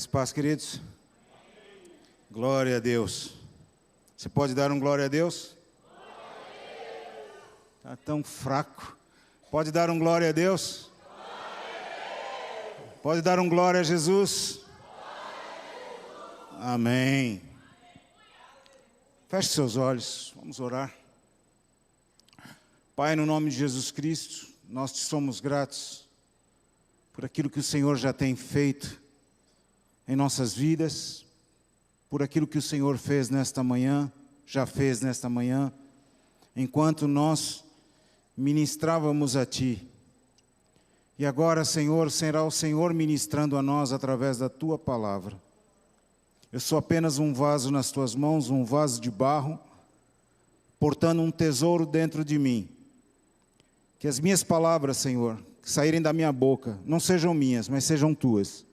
Graças e paz, queridos. Glória a Deus. Você pode dar um glória a Deus? Está tão fraco. Pode dar um glória a Deus? Pode dar um glória a Jesus? Amém. Feche seus olhos, vamos orar. Pai, no nome de Jesus Cristo, nós te somos gratos por aquilo que o Senhor já tem feito em nossas vidas, por aquilo que o Senhor fez nesta manhã, já fez nesta manhã, enquanto nós ministrávamos a Ti. E agora, Senhor, será o Senhor ministrando a nós através da Tua palavra. Eu sou apenas um vaso nas Tuas mãos, um vaso de barro, portando um tesouro dentro de mim. Que as minhas palavras, Senhor, que saírem da minha boca, não sejam minhas, mas sejam Tuas.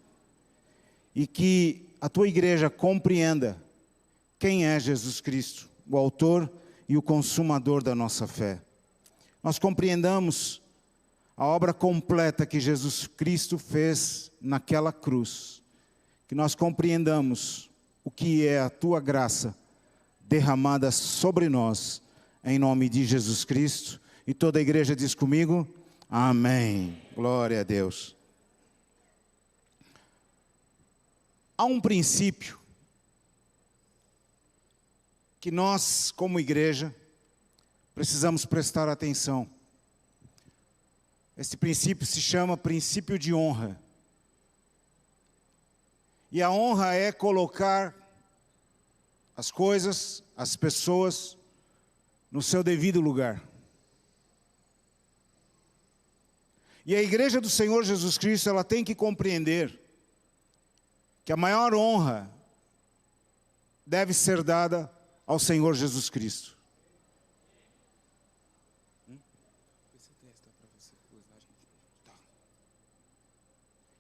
E que a Tua igreja compreenda quem é Jesus Cristo, o autor e o consumador da nossa fé. Nós compreendamos a obra completa que Jesus Cristo fez naquela cruz. Que nós compreendamos o que é a Tua graça derramada sobre nós, em nome de Jesus Cristo. E toda a igreja diz comigo, amém. Glória a Deus. Há um princípio que nós, como igreja, precisamos prestar atenção. Esse princípio se chama princípio de honra. E a honra é colocar as coisas, as pessoas, no seu devido lugar. E a igreja do Senhor Jesus Cristo, ela tem que compreender que a maior honra deve ser dada ao Senhor Jesus Cristo.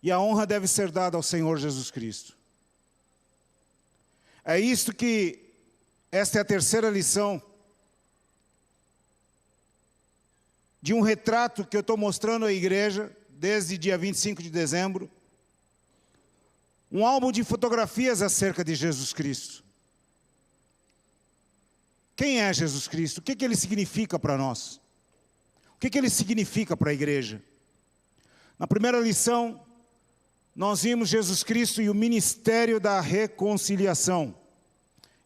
E a honra deve ser dada ao Senhor Jesus Cristo. É isto que, esta é a terceira lição de um retrato que eu estou mostrando à igreja desde dia 25 de dezembro. Um álbum de fotografias acerca de Jesus Cristo. Quem é Jesus Cristo? O que Ele significa para nós? O que Ele significa para a igreja? Na primeira lição, nós vimos Jesus Cristo e o ministério da reconciliação.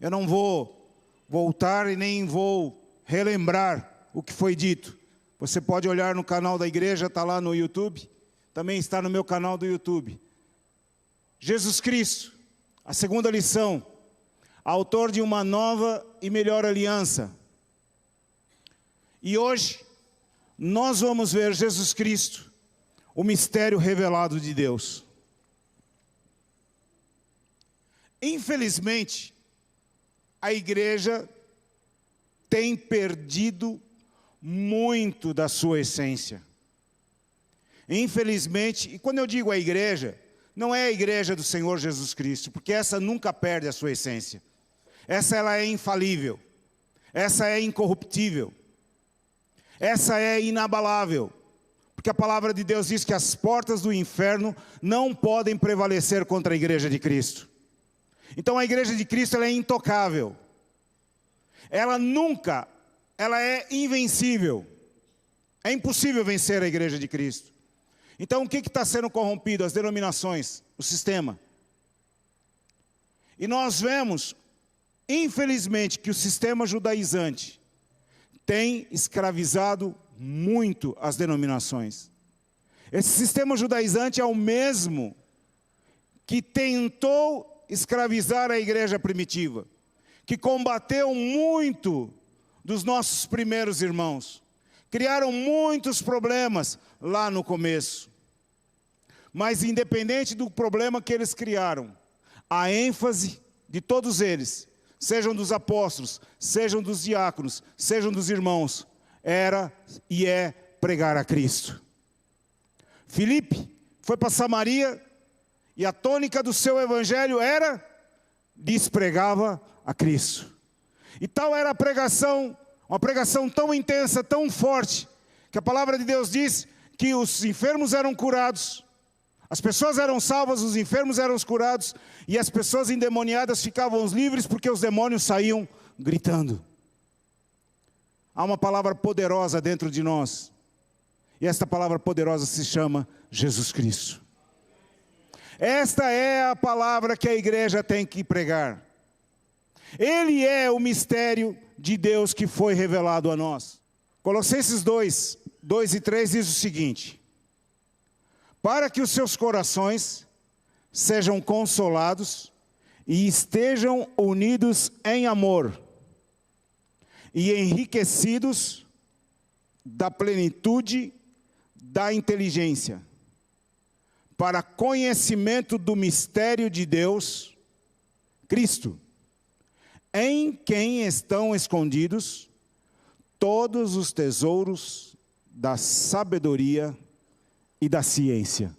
Eu não vou voltar e nem vou relembrar o que foi dito. Você pode olhar no canal da igreja, está lá no YouTube. Também está no meu canal do YouTube. Jesus Cristo, a segunda lição, autor de uma nova e melhor aliança. E hoje, nós vamos ver Jesus Cristo, o mistério revelado de Deus. Infelizmente, a igreja tem perdido muito da sua essência. Infelizmente, e quando eu digo a igreja, não é a igreja do Senhor Jesus Cristo, porque essa nunca perde a sua essência. Essa ela é infalível. Essa é incorruptível. Essa é inabalável. Porque a palavra de Deus diz que as portas do inferno não podem prevalecer contra a igreja de Cristo. Então a igreja de Cristo ela é intocável. Ela é invencível. É impossível vencer a igreja de Cristo. Então o que está sendo corrompido? As denominações, o sistema. E nós vemos, infelizmente, que o sistema judaizante tem escravizado muito as denominações. Esse sistema judaizante é o mesmo que tentou escravizar a igreja primitiva, que combateu muito dos nossos primeiros irmãos. Criaram muitos problemas lá no começo. Mas independente do problema que eles criaram, a ênfase de todos eles, sejam dos apóstolos, sejam dos diáconos, sejam dos irmãos, era e é pregar a Cristo. Filipe foi para Samaria e a tônica do seu evangelho era, despregava a Cristo. E tal era a pregação, uma pregação tão intensa, tão forte, que a palavra de Deus diz que os enfermos eram curados, As pessoas eram salvas, os enfermos eram curados, e as pessoas endemoniadas ficavam livres porque os demônios saíam gritando. Há uma palavra poderosa dentro de nós, e esta palavra poderosa se chama Jesus Cristo. Esta é a palavra que a igreja tem que pregar. Ele é o mistério de Deus que foi revelado a nós. Colossenses 2, 2 e 3 diz o seguinte: para que os seus corações sejam consolados e estejam unidos em amor e enriquecidos da plenitude da inteligência, para conhecimento do mistério de Deus, Cristo, em quem estão escondidos todos os tesouros da sabedoria e da ciência.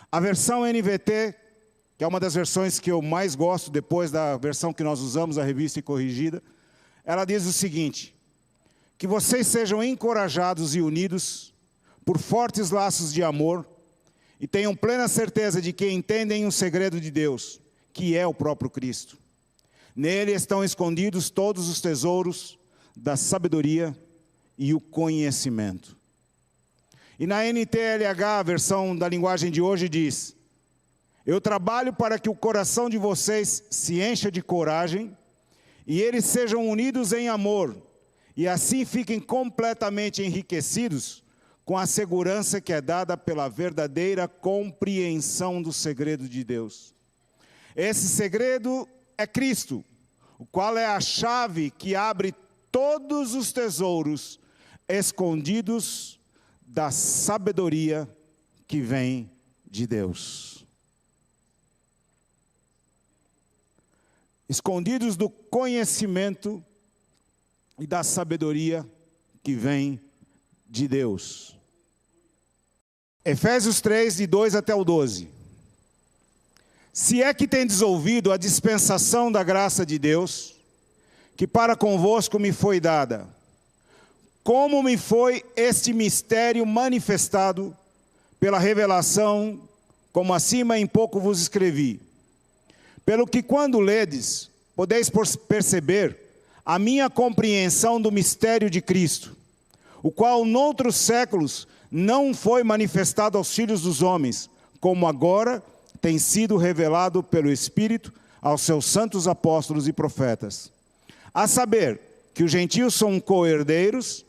A versão NVT, que é uma das versões que eu mais gosto depois da versão que nós usamos, a revista e corrigida, ela diz o seguinte: que vocês sejam encorajados e unidos por fortes laços de amor e tenham plena certeza de que entendem o segredo de Deus, que é o próprio Cristo. Nele estão escondidos todos os tesouros da sabedoria e o conhecimento. E na NTLH, a versão da linguagem de hoje, diz: eu trabalho para que o coração de vocês se encha de coragem e eles sejam unidos em amor, e assim fiquem completamente enriquecidos com a segurança que é dada pela verdadeira compreensão do segredo de Deus. Esse segredo é Cristo, o qual é a chave que abre todos os tesouros escondidos da sabedoria que vem de Deus. Escondidos do conhecimento e da sabedoria que vem de Deus. Efésios 3, de 2 até o 12. Se é que tendes ouvido a dispensação da graça de Deus, que para convosco me foi dada, como me foi este mistério manifestado pela revelação, como acima em pouco vos escrevi. Pelo que quando ledes, podeis perceber a minha compreensão do mistério de Cristo, o qual noutros séculos não foi manifestado aos filhos dos homens, como agora tem sido revelado pelo Espírito aos seus santos apóstolos e profetas. A saber, que os gentios são co-herdeiros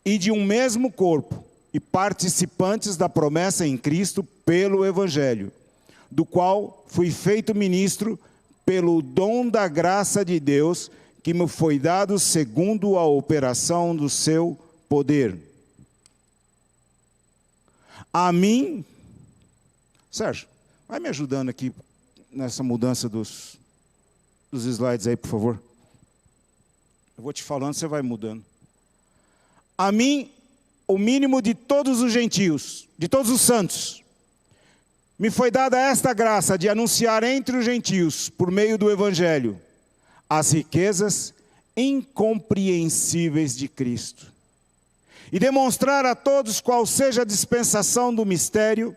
e de um mesmo corpo, e participantes da promessa em Cristo pelo Evangelho, do qual fui feito ministro pelo dom da graça de Deus, que me foi dado segundo a operação do seu poder. A mim, Sérgio, vai me ajudando aqui nessa mudança dos slides aí, por favor. Eu vou te falando, você vai mudando. A mim, o mínimo de todos os gentios, de todos os santos, me foi dada esta graça de anunciar entre os gentios, por meio do Evangelho, as riquezas incompreensíveis de Cristo, e demonstrar a todos qual seja a dispensação do mistério,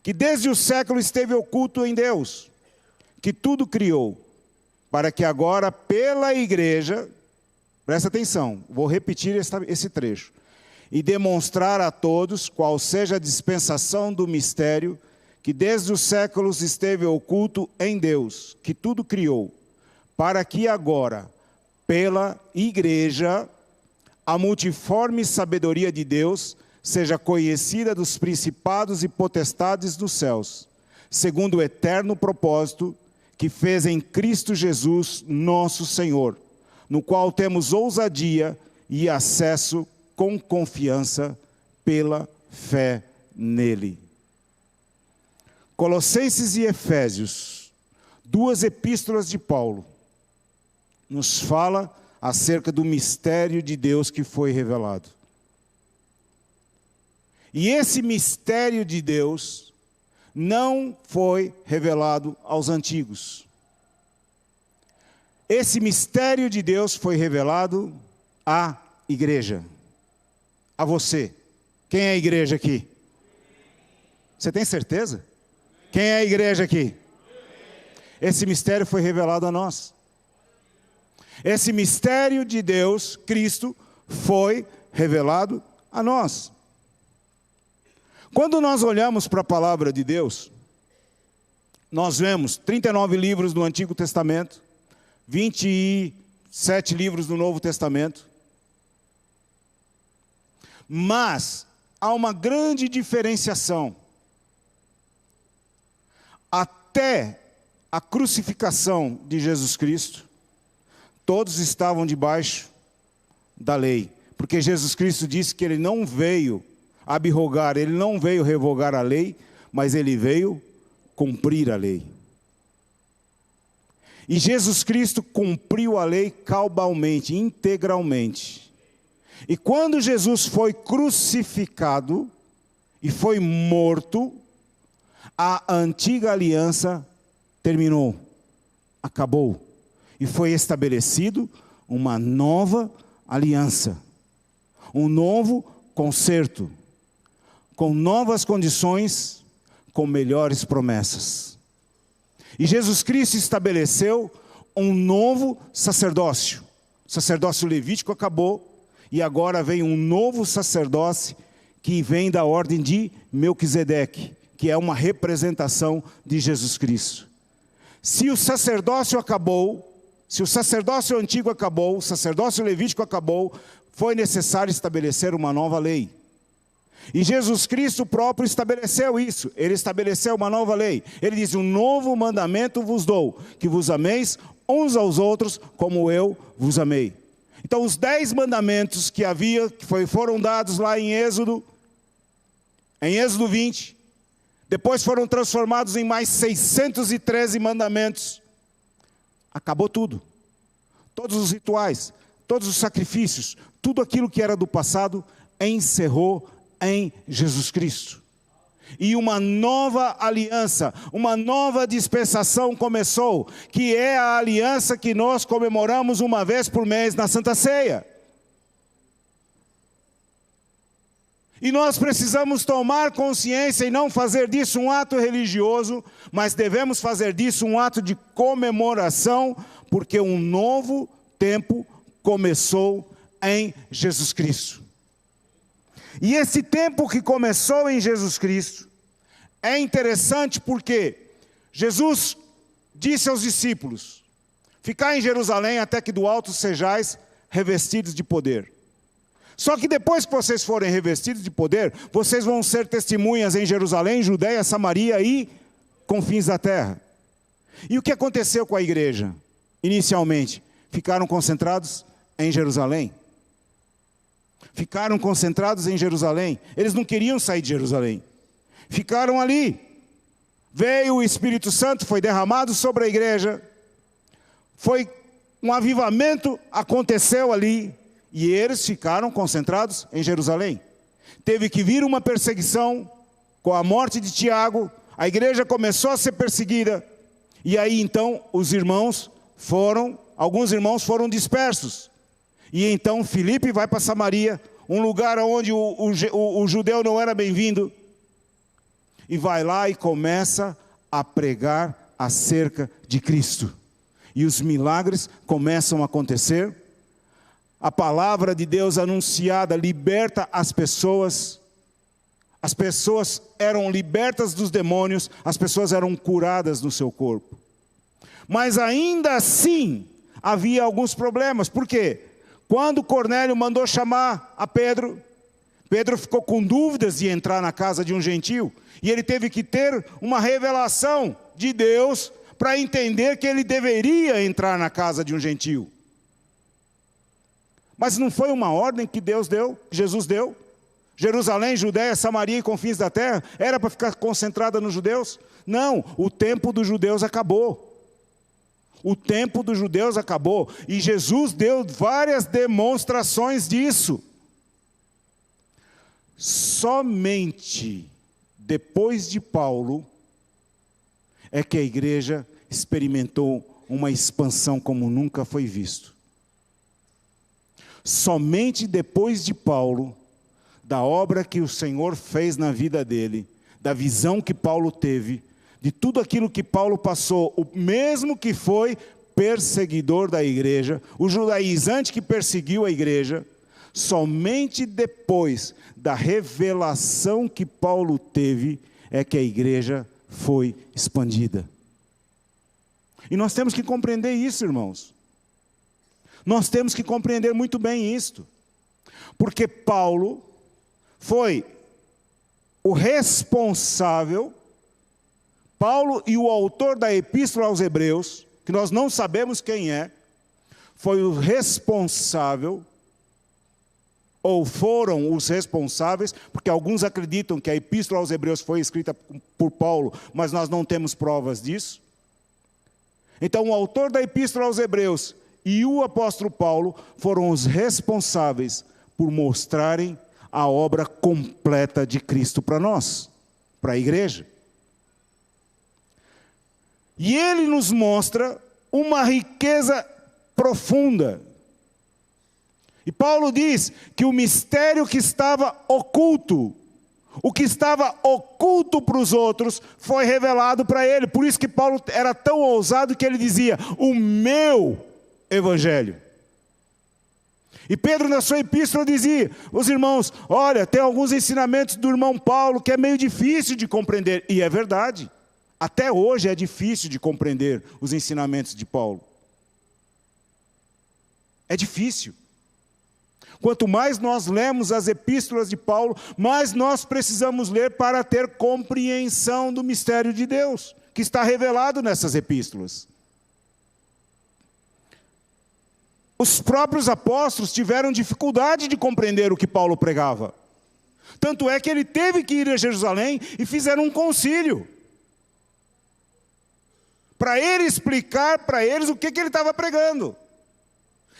que desde o século esteve oculto em Deus, que tudo criou, para que agora pela igreja, presta atenção, vou repetir esse trecho, e demonstrar a todos qual seja a dispensação do mistério, que desde os séculos esteve oculto em Deus, que tudo criou, para que agora, pela igreja, a multiforme sabedoria de Deus seja conhecida dos principados e potestades dos céus, segundo o eterno propósito que fez em Cristo Jesus, nosso Senhor, no qual temos ousadia e acesso com confiança pela fé nele. Colossenses e Efésios, duas epístolas de Paulo, nos fala acerca do mistério de Deus que foi revelado. E esse mistério de Deus não foi revelado aos antigos. Esse mistério de Deus foi revelado à igreja, a você. Quem é a igreja aqui? Você tem certeza? Quem é a igreja aqui? Esse mistério foi revelado a nós. Esse mistério de Deus, Cristo, foi revelado a nós. Quando nós olhamos para a palavra de Deus, nós vemos 39 livros do Antigo Testamento, 27 livros do Novo Testamento. Mas há uma grande diferenciação. Até a crucificação de Jesus Cristo, todos estavam debaixo da lei. Porque Jesus Cristo disse que Ele não veio abrogar, Ele não veio revogar a lei, mas Ele veio cumprir a lei. E Jesus Cristo cumpriu a lei cabalmente, integralmente. E quando Jesus foi crucificado e foi morto, a antiga aliança terminou, acabou. E foi estabelecido uma nova aliança, um novo concerto, com novas condições, com melhores promessas. E Jesus Cristo estabeleceu um novo sacerdócio. O sacerdócio levítico acabou, e agora vem um novo sacerdócio que vem da ordem de Melquisedeque, que é uma representação de Jesus Cristo. Se o sacerdócio acabou, se o sacerdócio antigo acabou, o sacerdócio levítico acabou, foi necessário estabelecer uma nova lei. E Jesus Cristo próprio estabeleceu isso. Ele estabeleceu uma nova lei. Ele diz: um novo mandamento vos dou, que vos ameis uns aos outros como eu vos amei. Então os 10 mandamentos que foram dados lá em Êxodo 20, depois foram transformados em mais 613 mandamentos. Acabou tudo. Todos os rituais, todos os sacrifícios, tudo aquilo que era do passado, encerrou em Jesus Cristo. E uma nova aliança, uma nova dispensação começou, que é a aliança que nós comemoramos uma vez por mês na Santa Ceia. E nós precisamos tomar consciência e não fazer disso um ato religioso, mas devemos fazer disso um ato de comemoração, porque um novo tempo começou em Jesus Cristo. E esse tempo que começou em Jesus Cristo é interessante porque Jesus disse aos discípulos: ficai em Jerusalém até que do alto sejais revestidos de poder. Só que depois que vocês forem revestidos de poder, vocês vão ser testemunhas em Jerusalém, Judeia, Samaria e confins da terra. E o que aconteceu com a igreja? Inicialmente, ficaram concentrados em Jerusalém. Ficaram concentrados em Jerusalém. Eles não queriam sair de Jerusalém. Ficaram ali. Veio o Espírito Santo, foi derramado sobre a igreja. Foi um avivamento, aconteceu ali. E eles ficaram concentrados em Jerusalém. Teve que vir uma perseguição com a morte de Tiago. A igreja começou a ser perseguida. E aí então alguns irmãos foram dispersos. E então Filipe vai para Samaria, um lugar onde o judeu não era bem-vindo. E vai lá e começa a pregar acerca de Cristo. E os milagres começam a acontecer. A palavra de Deus anunciada liberta as pessoas eram libertas dos demônios, as pessoas eram curadas no seu corpo. Mas ainda assim, havia alguns problemas. Por quê? Quando Cornélio mandou chamar a Pedro, Pedro ficou com dúvidas de entrar na casa de um gentio, e ele teve que ter uma revelação de Deus para entender que ele deveria entrar na casa de um gentio. Mas não foi uma ordem que Jesus deu? Jerusalém, Judeia, Samaria e confins da terra, era para ficar concentrada nos judeus? Não, o tempo dos judeus acabou. O tempo dos judeus acabou. E Jesus deu várias demonstrações disso. Somente depois de Paulo é que a igreja experimentou uma expansão como nunca foi visto. Somente depois de Paulo, da obra que o Senhor fez na vida dele, da visão que Paulo teve, de tudo aquilo que Paulo passou, o mesmo que foi perseguidor da igreja, o judaizante que perseguiu a igreja, somente depois da revelação que Paulo teve, é que a igreja foi expandida. E nós temos que compreender isso, irmãos. Nós temos que compreender muito bem isto. Porque Paulo foi o responsável, Paulo e o autor da Epístola aos Hebreus, que nós não sabemos quem é, foi o responsável, ou foram os responsáveis, porque alguns acreditam que a Epístola aos Hebreus foi escrita por Paulo, mas nós não temos provas disso. Então, o autor da Epístola aos Hebreus e o apóstolo Paulo foram os responsáveis por mostrarem a obra completa de Cristo para nós, para a igreja. E ele nos mostra uma riqueza profunda. E Paulo diz que o mistério que estava oculto, o que estava oculto para os outros, foi revelado para ele. Por isso que Paulo era tão ousado que ele dizia, o meu evangelho. E Pedro, na sua epístola, dizia, os irmãos, olha, tem alguns ensinamentos do irmão Paulo que é meio difícil de compreender. E é verdade. Até hoje é difícil de compreender os ensinamentos de Paulo. É difícil. Quanto mais nós lemos as epístolas de Paulo, mais nós precisamos ler para ter compreensão do mistério de Deus, que está revelado nessas epístolas. Os próprios apóstolos tiveram dificuldade de compreender o que Paulo pregava. Tanto é que ele teve que ir a Jerusalém e fizeram um concílio, para ele explicar para eles o que ele estava pregando.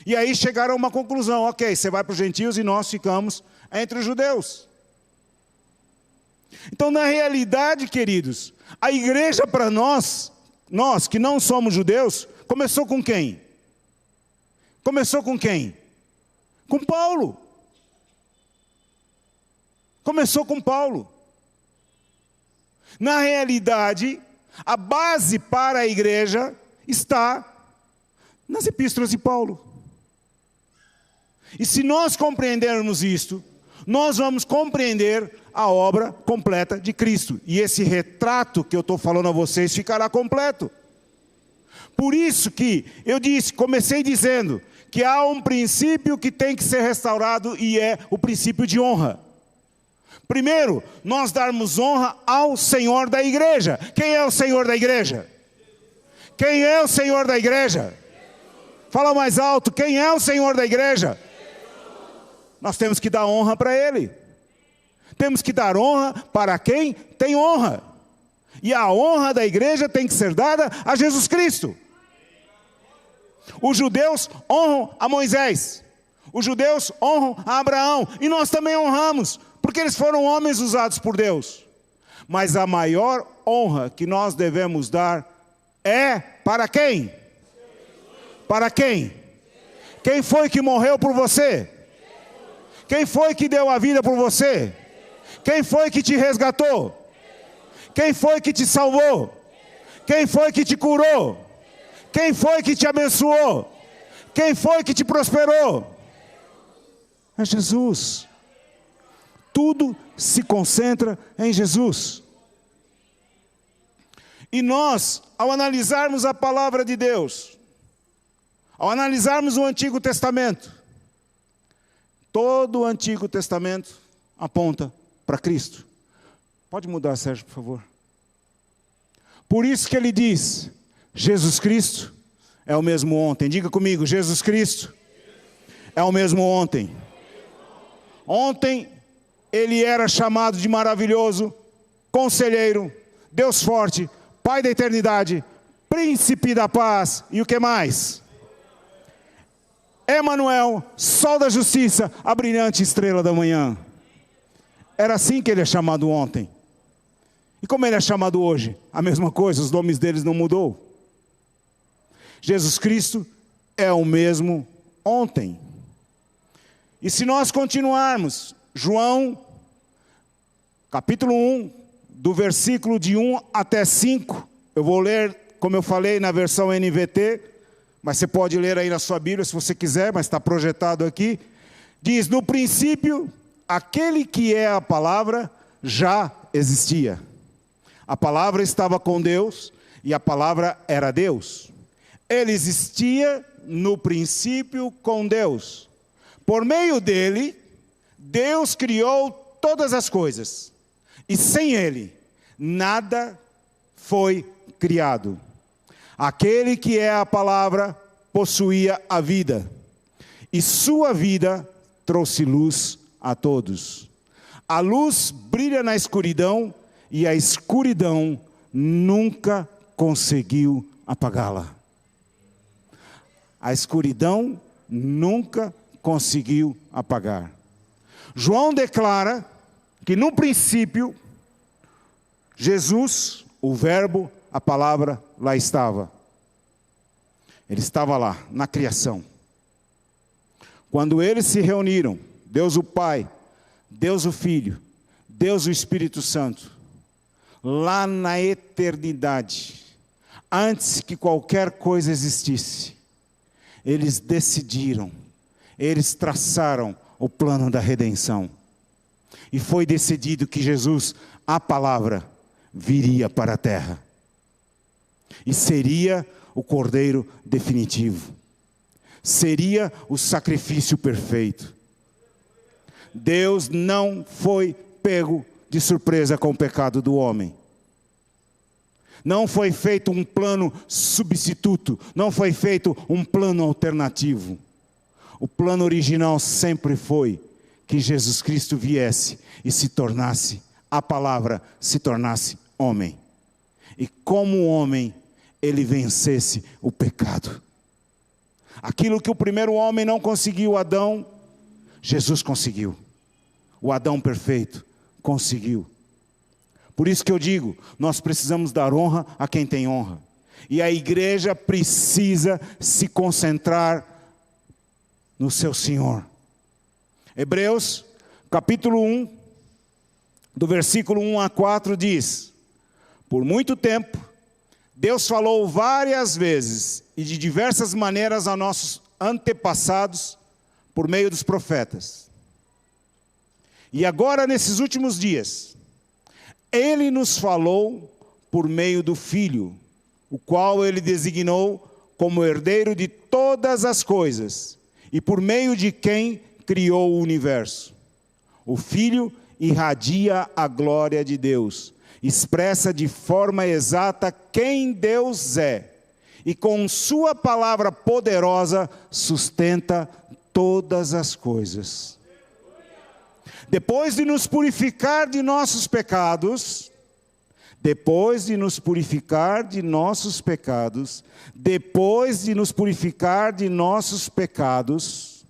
E aí chegaram a uma conclusão, ok, você vai para os gentios e nós ficamos entre os judeus. Então, na realidade, queridos, a igreja para nós que não somos judeus, começou com quem? Começou com quem? Com Paulo. Começou com Paulo. Na realidade, a base para a igreja está nas epístolas de Paulo. E se nós compreendermos isto, nós vamos compreender a obra completa de Cristo. E esse retrato que eu estou falando a vocês ficará completo. Por isso que eu comecei dizendo que há um princípio que tem que ser restaurado e é o princípio de honra. Primeiro, nós darmos honra ao Senhor da igreja. Quem é o Senhor da igreja? Quem é o Senhor da igreja? Fala mais alto, quem é o Senhor da igreja? Nós temos que dar honra para Ele. Temos que dar honra para quem tem honra. E a honra da igreja tem que ser dada a Jesus Cristo. Os judeus honram a Moisés. Os judeus honram a Abraão. E nós também honramos, porque eles foram homens usados por Deus. Mas a maior honra que nós devemos dar é para quem? Para quem? Quem foi que morreu por você? Quem foi que deu a vida por você? Quem foi que te resgatou? Quem foi que te salvou? Quem foi que te curou? Quem foi que te abençoou? Quem foi que te prosperou? É Jesus. Tudo se concentra em Jesus. E nós, ao analisarmos a palavra de Deus, ao analisarmos o Antigo Testamento, todo o Antigo Testamento aponta para Cristo. Pode mudar, Sérgio, por favor. Por isso que ele diz, Jesus Cristo é o mesmo ontem. Diga comigo, Jesus Cristo é o mesmo ontem. Ontem ele era chamado de maravilhoso, conselheiro, Deus forte, Pai da eternidade, príncipe da paz e o que mais? Emanuel, sol da justiça, a brilhante estrela da manhã. Era assim que ele é chamado ontem. E como ele é chamado hoje? A mesma coisa, os nomes deles não mudou. Jesus Cristo é o mesmo ontem. E se nós continuarmos, João, capítulo 1, do versículo de 1 até 5, eu vou ler, como eu falei, na versão NVT, mas você pode ler aí na sua Bíblia se você quiser, mas está projetado aqui. Diz: no princípio, aquele que é a palavra já existia. A palavra estava com Deus e a palavra era Deus. Ele existia no princípio com Deus. Por meio dele, Deus criou todas as coisas. E sem ele, nada foi criado. Aquele que é a palavra possuía a vida, e sua vida trouxe luz a todos. A luz brilha na escuridão, e a escuridão nunca conseguiu apagá-la. A escuridão nunca conseguiu apagar. João declara que no princípio, Jesus, o verbo, a palavra, lá estava. Ele estava lá, na criação. Quando eles se reuniram, Deus o Pai, Deus o Filho, Deus o Espírito Santo, lá na eternidade, antes que qualquer coisa existisse, eles decidiram, eles traçaram o plano da redenção. E foi decidido que Jesus, a palavra, viria para a terra. E seria o Cordeiro definitivo. Seria o sacrifício perfeito. Deus não foi pego de surpresa com o pecado do homem. Não foi feito um plano substituto. Não foi feito um plano alternativo. O plano original sempre foi que Jesus Cristo viesse e se tornasse, a palavra se tornasse homem. E como homem, ele vencesse o pecado. Aquilo que o primeiro homem não conseguiu, Adão, Jesus conseguiu. O Adão perfeito conseguiu. Por isso que eu digo, nós precisamos dar honra a quem tem honra. E a igreja precisa se concentrar no seu Senhor. Hebreus, capítulo 1, do versículo 1 a 4 diz: por muito tempo, Deus falou várias vezes e de diversas maneiras a nossos antepassados por meio dos profetas. E agora, nesses últimos dias, Ele nos falou por meio do Filho, o qual Ele designou como herdeiro de todas as coisas, e por meio de quem criou o universo. O Filho irradia a glória de Deus, expressa de forma exata quem Deus é, e com sua palavra poderosa sustenta todas as coisas. Depois de nos purificar de nossos pecados, depois de nos purificar de nossos pecados, depois de nos purificar de nossos pecados,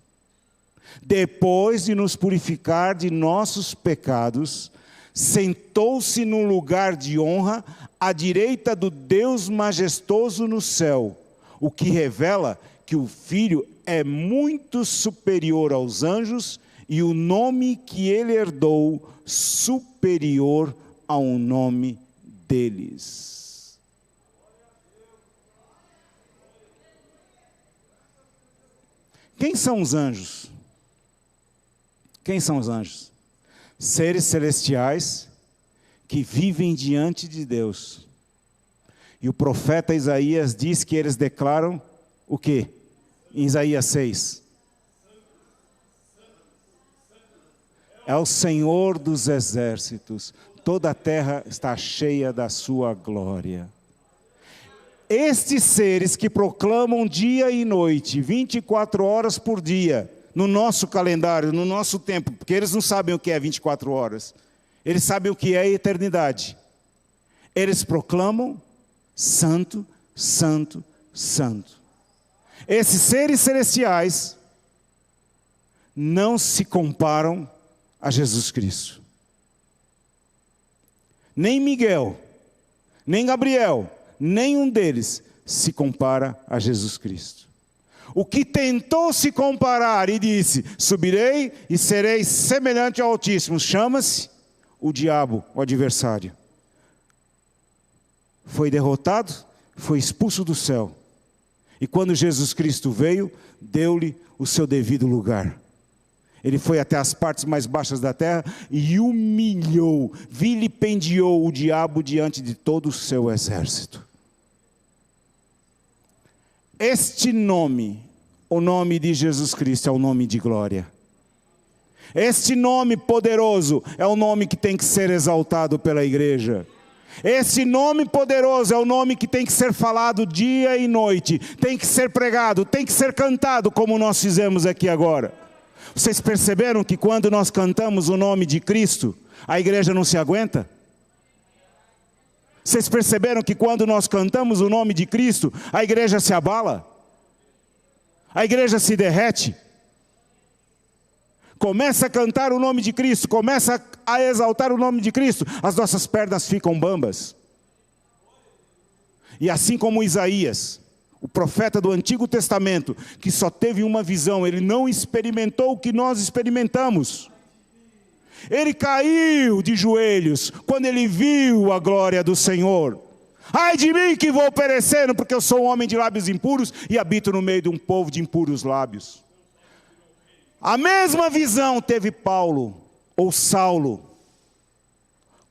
depois de nos purificar de nossos pecados, sentou-se num lugar de honra à direita do Deus majestoso no céu, o que revela que o Filho é muito superior aos anjos e o nome que ele herdou superior ao nome deles. Quem são os anjos? Quem são os anjos? Seres celestiais que vivem diante de Deus. E o profeta Isaías diz que eles declaram o quê? Em Isaías 6. É o Senhor dos exércitos. Toda a terra está cheia da sua glória. Estes seres que proclamam dia e noite, 24 horas por dia, no nosso calendário, no nosso tempo, porque eles não sabem o que é 24 horas. Eles sabem o que é a eternidade. Eles proclamam: Santo, Santo, Santo. Esses seres celestiais não se comparam a Jesus Cristo. Nem Miguel, nem Gabriel, nenhum deles se compara a Jesus Cristo. O que tentou se comparar e disse: subirei e serei semelhante ao Altíssimo, chama-se o diabo, o adversário. foi derrotado, foi expulso do céu. E quando Jesus Cristo veio, deu-lhe o seu devido lugar. Ele foi até as partes mais baixas da terra e humilhou, vilipendiou o diabo diante de todo o seu exército. Este nome, o nome de Jesus Cristo, é o nome de glória. Este nome poderoso é o nome que tem que ser exaltado pela igreja. Esse nome poderoso é o nome que tem que ser falado dia e noite, tem que ser pregado, tem que ser cantado, como nós fizemos aqui agora. Vocês perceberam que quando nós cantamos o nome de Cristo, a igreja não se aguenta? Vocês perceberam que quando nós cantamos o nome de Cristo, a igreja se abala? A igreja se derrete? Começa a cantar o nome de Cristo, começa a exaltar o nome de Cristo, as nossas pernas ficam bambas. E assim como Isaías, o profeta do Antigo Testamento, que só teve uma visão, ele não experimentou o que nós experimentamos. Ele caiu de joelhos quando ele viu a glória do Senhor. Ai de mim que vou perecendo, porque eu sou um homem de lábios impuros e habito no meio de um povo de impuros lábios. A mesma visão teve Paulo, ou Saulo,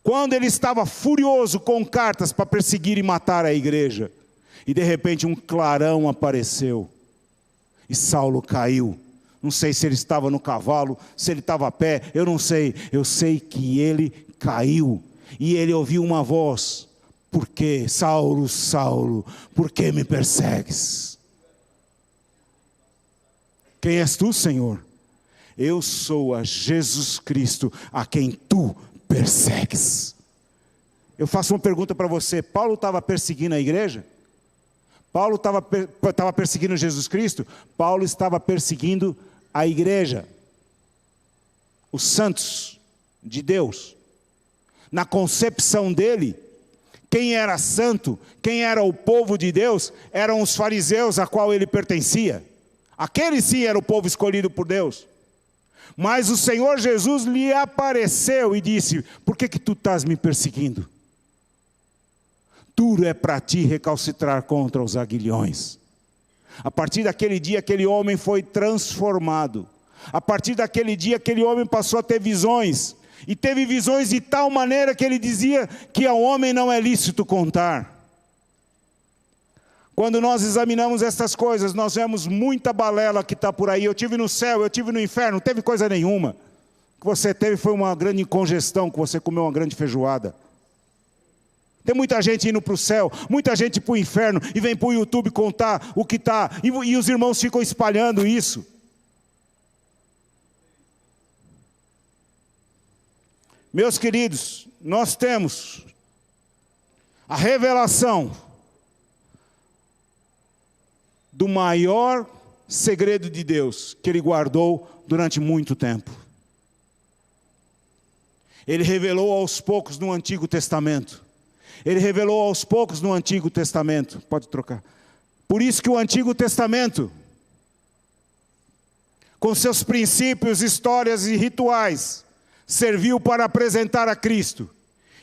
quando ele estava furioso com cartas para perseguir e matar a igreja. E de repente um clarão apareceu, e Saulo caiu. Não sei se ele estava no cavalo, se ele estava a pé, eu não sei. Eu sei que ele caiu, e ele ouviu uma voz: por que, Saulo, Saulo, por que me persegues? Quem és tu, Senhor? Eu sou a Jesus Cristo, a quem tu persegues. Eu faço uma pergunta para você: Paulo estava perseguindo a igreja? Paulo estava perseguindo Jesus Cristo? Paulo estava perseguindo a igreja, os santos de Deus. Na concepção dele, quem era santo, quem era o povo de Deus, eram os fariseus a qual ele pertencia. Aquele sim era o povo escolhido por Deus. Mas o Senhor Jesus lhe apareceu e disse: por que tu estás me perseguindo? Duro é para ti recalcitrar contra os aguilhões. A partir daquele dia, aquele homem foi transformado. A partir daquele dia, aquele homem passou a ter visões. E teve visões de tal maneira que ele dizia que ao homem não é lícito contar. Quando nós examinamos essas coisas, nós vemos muita balela que está por aí. Eu tive no céu, eu tive no inferno, não teve coisa nenhuma. O que você teve foi uma grande congestão, que você comeu uma grande feijoada. Tem muita gente indo para o céu, muita gente para o inferno, e vem para o YouTube contar o que está, e os irmãos ficam espalhando isso. Meus queridos, nós temos a revelação do maior segredo de Deus, que Ele guardou durante muito tempo. Ele revelou aos poucos no Antigo Testamento. Ele revelou aos poucos no Antigo Testamento. Pode trocar. Por isso que o Antigo Testamento, com seus princípios, histórias e rituais, serviu para apresentar a Cristo.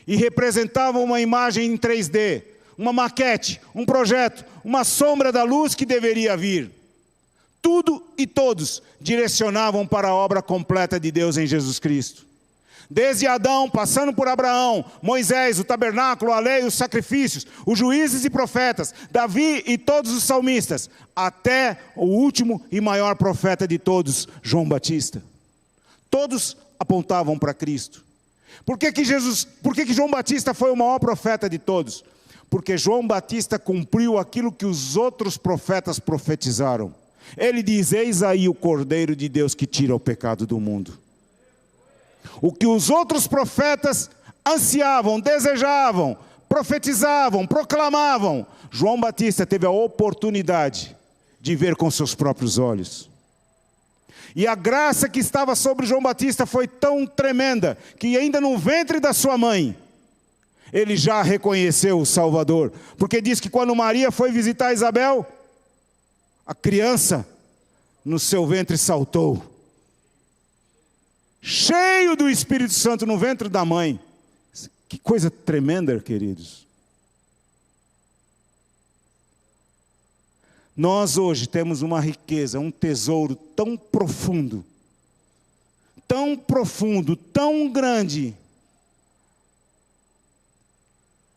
E representava uma imagem em 3D, uma maquete, um projeto, uma sombra da luz que deveria vir. Tudo e todos direcionavam para a obra completa de Deus em Jesus Cristo. Desde Adão, passando por Abraão, Moisés, o tabernáculo, a lei, os sacrifícios, os juízes e profetas, Davi e todos os salmistas, até o último e maior profeta de todos, João Batista. Todos apontavam para Cristo. Por que João Batista foi o maior profeta de todos? Porque João Batista cumpriu aquilo que os outros profetas profetizaram. Ele diz: eis aí o Cordeiro de Deus que tira o pecado do mundo. O que os outros profetas ansiavam, desejavam, profetizavam, proclamavam, João Batista teve a oportunidade de ver com seus próprios olhos. E a graça que estava sobre João Batista foi tão tremenda, que ainda no ventre da sua mãe, ele já reconheceu o Salvador. Porque diz que quando Maria foi visitar Isabel, a criança no seu ventre saltou. Cheio do Espírito Santo no ventre da mãe. Que coisa tremenda, queridos. Nós hoje temos uma riqueza, um tesouro tão profundo, tão grande,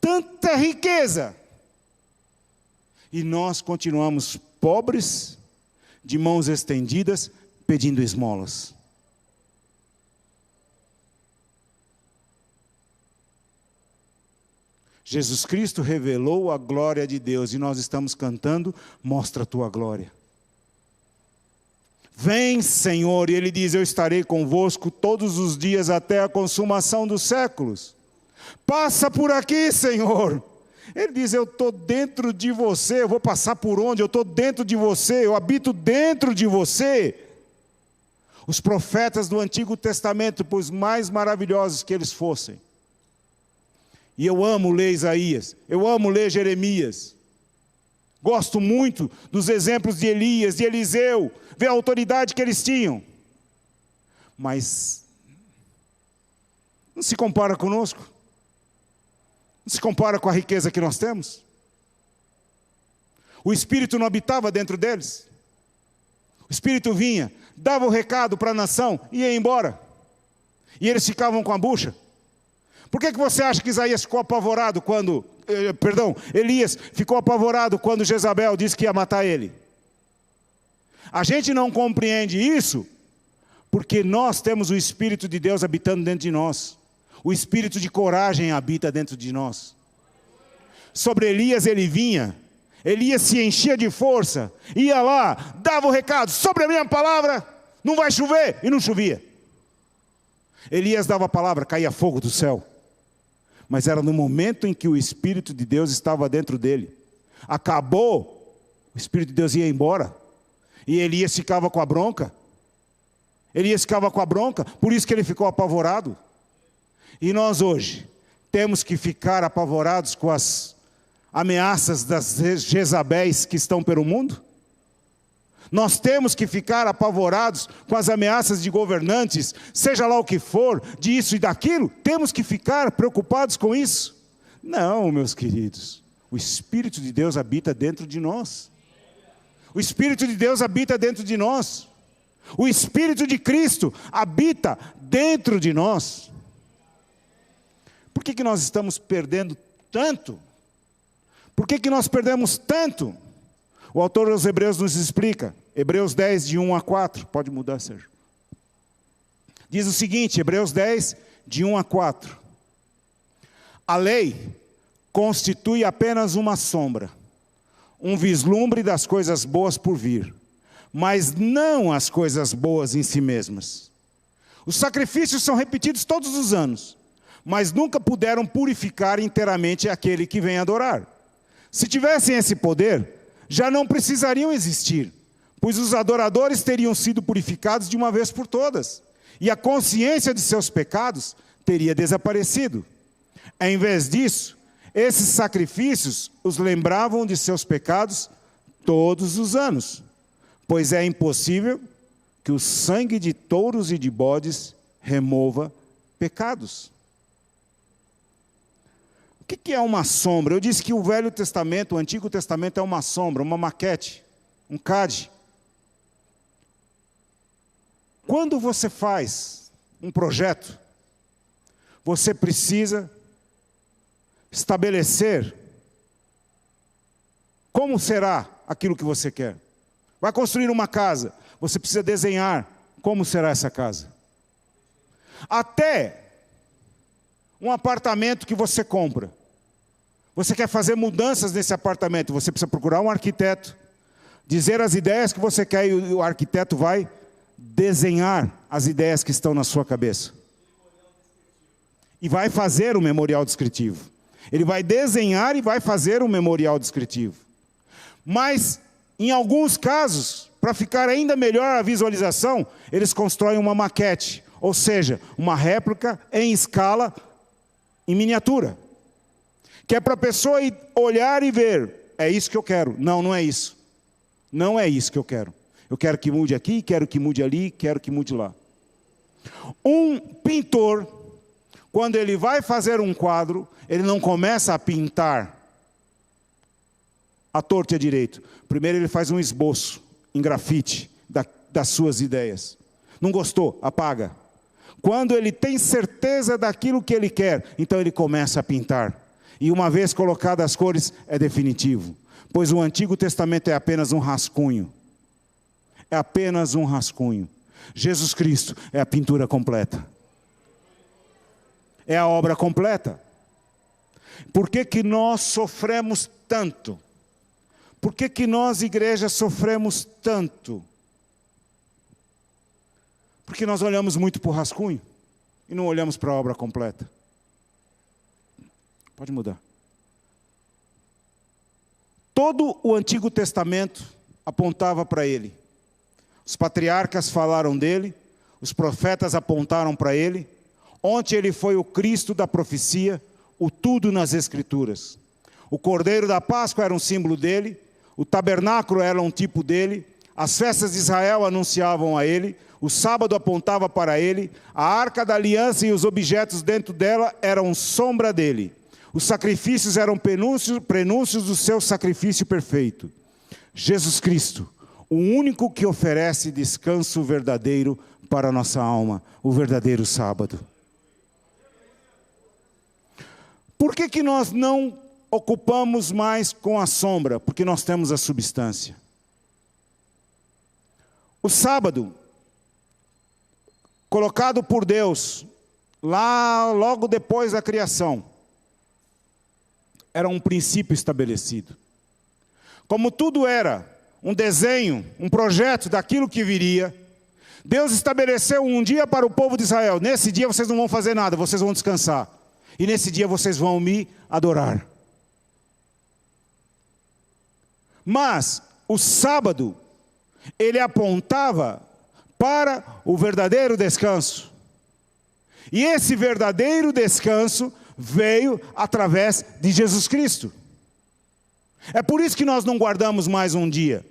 tanta riqueza, e nós continuamos pobres, de mãos estendidas, pedindo esmolas. Jesus Cristo revelou a glória de Deus e nós estamos cantando, mostra a tua glória. Vem, Senhor, e Ele diz, eu estarei convosco todos os dias até a consumação dos séculos. Passa por aqui, Senhor. Ele diz, eu estou dentro de você, eu vou passar por onde? Eu estou dentro de você, eu habito dentro de você. Os profetas do Antigo Testamento, por mais maravilhosos que eles fossem, e eu amo ler Isaías, eu amo ler Jeremias. Gosto muito dos exemplos de Elias, de Eliseu, ver a autoridade que eles tinham. Mas não se compara conosco. Não se compara com a riqueza que nós temos. O Espírito não habitava dentro deles. O Espírito vinha, dava o recado para a nação e ia embora. E eles ficavam com a bucha. Por que você acha que Elias ficou apavorado quando Jezabel disse que ia matar ele? A gente não compreende isso, porque nós temos o Espírito de Deus habitando dentro de nós. O Espírito de coragem habita dentro de nós. Sobre Elias ele vinha, Elias se enchia de força, ia lá, dava o recado, sobre a minha palavra, não vai chover, e não chovia. Elias dava a palavra, caía fogo do céu. Mas era no momento em que o Espírito de Deus estava dentro dele. Acabou, o Espírito de Deus ia embora. E Elias ficava com a bronca. Por isso que ele ficou apavorado. E nós hoje temos que ficar apavorados com as ameaças das Jezabéis que estão pelo mundo? Nós temos que ficar apavorados com as ameaças de governantes, seja lá o que for, disso e daquilo? Temos que ficar preocupados com isso? Não, meus queridos. O Espírito de Deus habita dentro de nós. O Espírito de Deus habita dentro de nós. O Espírito de Cristo habita dentro de nós. Por que nós estamos perdendo tanto? Por que nós perdemos tanto? O autor dos Hebreus nos explica, Hebreus 10, de 1 a 4, pode mudar, Sérgio. Diz o seguinte, Hebreus 10, de 1 a 4. A lei constitui apenas uma sombra, um vislumbre das coisas boas por vir, mas não as coisas boas em si mesmas. Os sacrifícios são repetidos todos os anos, mas nunca puderam purificar inteiramente aquele que vem adorar. Se tivessem esse poder, já não precisariam existir, pois os adoradores teriam sido purificados de uma vez por todas, e a consciência de seus pecados teria desaparecido. Em vez disso, esses sacrifícios os lembravam de seus pecados todos os anos, pois é impossível que o sangue de touros e de bodes remova pecados. O que é uma sombra? Eu disse que o Velho Testamento, o Antigo Testamento é uma sombra, uma maquete, um CAD. Quando você faz um projeto, você precisa estabelecer como será aquilo que você quer. Vai construir uma casa, você precisa desenhar como será essa casa. Até um apartamento que você compra. Você quer fazer mudanças nesse apartamento, você precisa procurar um arquiteto, dizer as ideias que você quer e o arquiteto vai desenhar as ideias que estão na sua cabeça. E vai fazer um memorial descritivo. Ele vai desenhar e vai fazer um memorial descritivo. Mas, em alguns casos, para ficar ainda melhor a visualização, eles constroem uma maquete, ou seja, uma réplica em escala, em miniatura. Que é para a pessoa olhar e ver, é isso que eu quero. Não, não é isso. Não é isso que eu quero. Eu quero que mude aqui, quero que mude ali, quero que mude lá. Um pintor, quando ele vai fazer um quadro, ele não começa a pintar à torta e à direito. Primeiro ele faz um esboço em grafite das suas ideias. Não gostou? Apaga. Quando ele tem certeza daquilo que ele quer, então ele começa a pintar. E uma vez colocadas as cores, é definitivo. Pois o Antigo Testamento é apenas um rascunho. É apenas um rascunho. Jesus Cristo é a pintura completa. É a obra completa. Por que que nós sofremos tanto? Por que que nós, igreja, sofremos tanto? Porque nós olhamos muito para o rascunho e não olhamos para a obra completa. Pode mudar. Todo o Antigo Testamento apontava para ele. Os patriarcas falaram dele, os profetas apontaram para ele. Ontem ele foi o Cristo da profecia, o tudo nas Escrituras. O Cordeiro da Páscoa era um símbolo dele, o tabernáculo era um tipo dele, as festas de Israel anunciavam a ele, o sábado apontava para ele, a arca da aliança e os objetos dentro dela eram sombra dele. Os sacrifícios eram prenúncios do seu sacrifício perfeito. Jesus Cristo, o único que oferece descanso verdadeiro para a nossa alma, o verdadeiro sábado. Por que que nós não ocupamos mais com a sombra? Porque nós temos a substância. O sábado, colocado por Deus, lá logo depois da criação, era um princípio estabelecido. Como tudo era um desenho, um projeto daquilo que viria, Deus estabeleceu um dia para o povo de Israel. Nesse dia vocês não vão fazer nada, vocês vão descansar. E nesse dia vocês vão me adorar. Mas o sábado, ele apontava para o verdadeiro descanso. E esse verdadeiro descanso veio através de Jesus Cristo. É por isso que nós não guardamos mais um dia.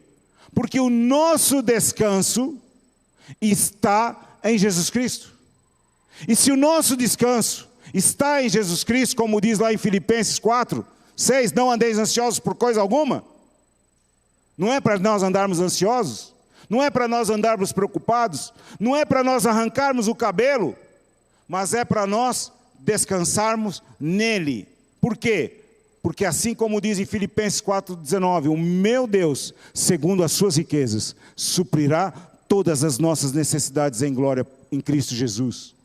Porque o nosso descanso está em Jesus Cristo. E se o nosso descanso está em Jesus Cristo, como diz lá em Filipenses 4:6, não andeis ansiosos por coisa alguma. Não é para nós andarmos ansiosos, não é para nós andarmos preocupados, não é para nós arrancarmos o cabelo, mas é para nós descansarmos nele. Por quê? Porque assim como diz em Filipenses 4:19, o meu Deus, segundo as suas riquezas, suprirá todas as nossas necessidades em glória em Cristo Jesus.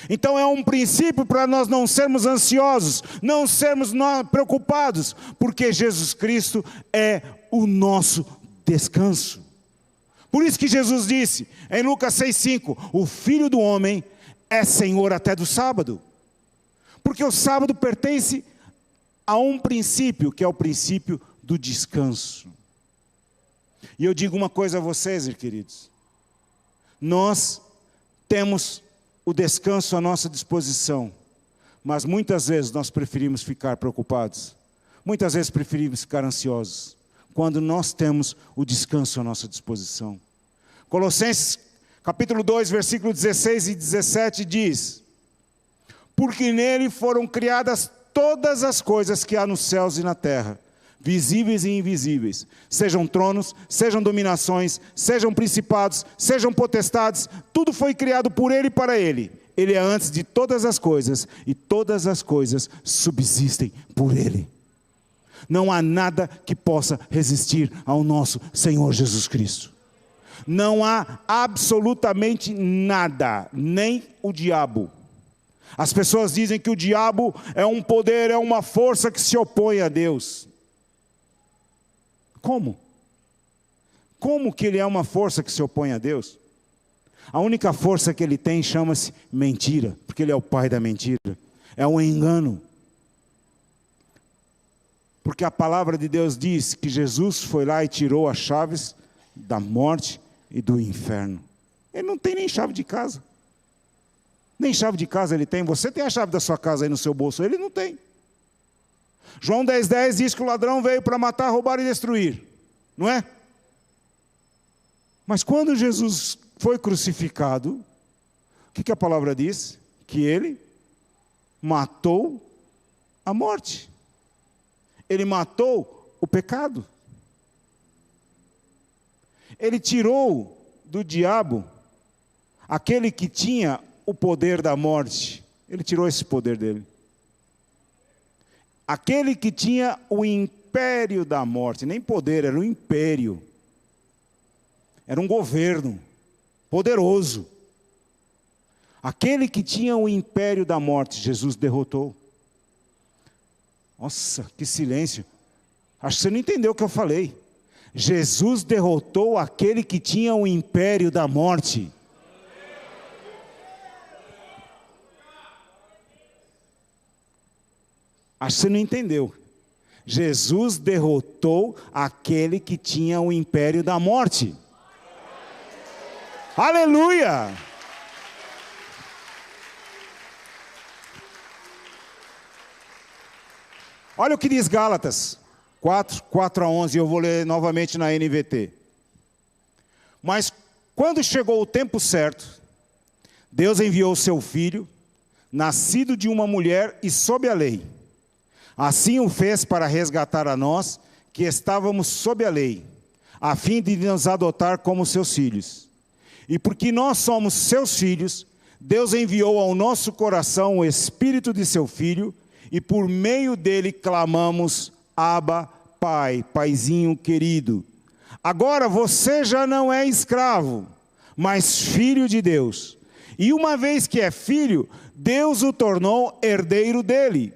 Então é um princípio para nós não sermos ansiosos, não sermos preocupados, porque Jesus Cristo é o nosso descanso. Por isso que Jesus disse em Lucas 6:5, o Filho do Homem é Senhor até do sábado. Porque o sábado pertence a um princípio, que é o princípio do descanso. E eu digo uma coisa a vocês, queridos. Nós temos o descanso à nossa disposição, mas muitas vezes nós preferimos ficar preocupados. Muitas vezes preferimos ficar ansiosos, quando nós temos o descanso à nossa disposição. Colossenses capítulo 2, versículo 16 e 17 diz: porque nele foram criadas todas as coisas que há nos céus e na terra, visíveis e invisíveis, sejam tronos, sejam dominações, sejam principados, sejam potestades, tudo foi criado por ele e para ele. Ele é antes de todas as coisas, e todas as coisas subsistem por ele. Não há nada que possa resistir ao nosso Senhor Jesus Cristo. Não há absolutamente nada, nem o diabo. As pessoas dizem que o diabo é um poder, é uma força que se opõe a Deus. Como? Como que ele é uma força que se opõe a Deus? A única força que ele tem chama-se mentira, porque ele é o pai da mentira. É um engano. Porque a palavra de Deus diz que Jesus foi lá e tirou as chaves da morte e do inferno. Ele não tem nem chave de casa. Nem chave de casa ele tem. Você tem a chave da sua casa aí no seu bolso, ele não tem. João 10:10 diz que o ladrão veio para matar, roubar e destruir. Não é? Mas quando Jesus foi crucificado, o que a palavra diz? Que ele matou a morte. Ele matou o pecado. Ele tirou do diabo aquele que tinha o poder da morte. Ele tirou esse poder dele. Aquele que tinha o império da morte, nem poder, era um império. Era um governo poderoso. Aquele que tinha o império da morte, Jesus derrotou. Nossa, que silêncio. Acho que você não entendeu o que eu falei. Jesus derrotou aquele que tinha o império da morte. Acho que você não entendeu. Jesus derrotou aquele que tinha o império da morte. Aleluia! Olha o que diz Gálatas 4:4-11, eu vou ler novamente na NVT. Mas quando chegou o tempo certo, Deus enviou seu filho, nascido de uma mulher e sob a lei. Assim o fez para resgatar a nós, que estávamos sob a lei, a fim de nos adotar como seus filhos. E porque nós somos seus filhos, Deus enviou ao nosso coração o Espírito de seu Filho, e por meio dele clamamos, Abba, Pai, Paizinho querido. Agora você já não é escravo, mas filho de Deus. E uma vez que é filho, Deus o tornou herdeiro dele.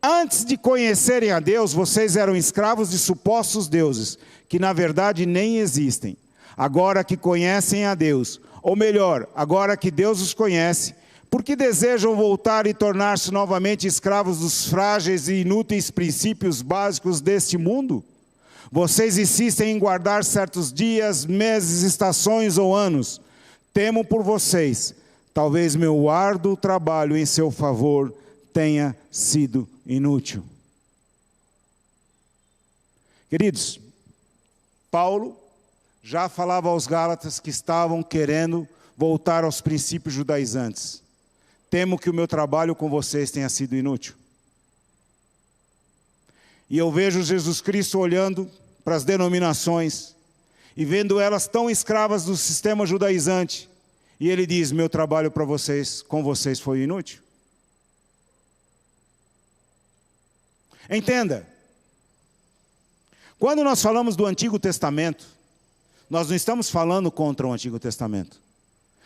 Antes de conhecerem a Deus, vocês eram escravos de supostos deuses, que na verdade nem existem. Agora que conhecem a Deus, ou melhor, agora que Deus os conhece, por que desejam voltar e tornar-se novamente escravos dos frágeis e inúteis princípios básicos deste mundo? Vocês insistem em guardar certos dias, meses, estações ou anos. Temo por vocês. Talvez meu árduo trabalho em seu favor tenha sido inútil. Queridos, Paulo já falava aos Gálatas que estavam querendo voltar aos princípios judaizantes. Temo que o meu trabalho com vocês tenha sido inútil. E eu vejo Jesus Cristo olhando para as denominações e vendo elas tão escravas do sistema judaizante. E ele diz, meu trabalho para vocês, com vocês foi inútil. Entenda, quando nós falamos do Antigo Testamento, nós não estamos falando contra o Antigo Testamento.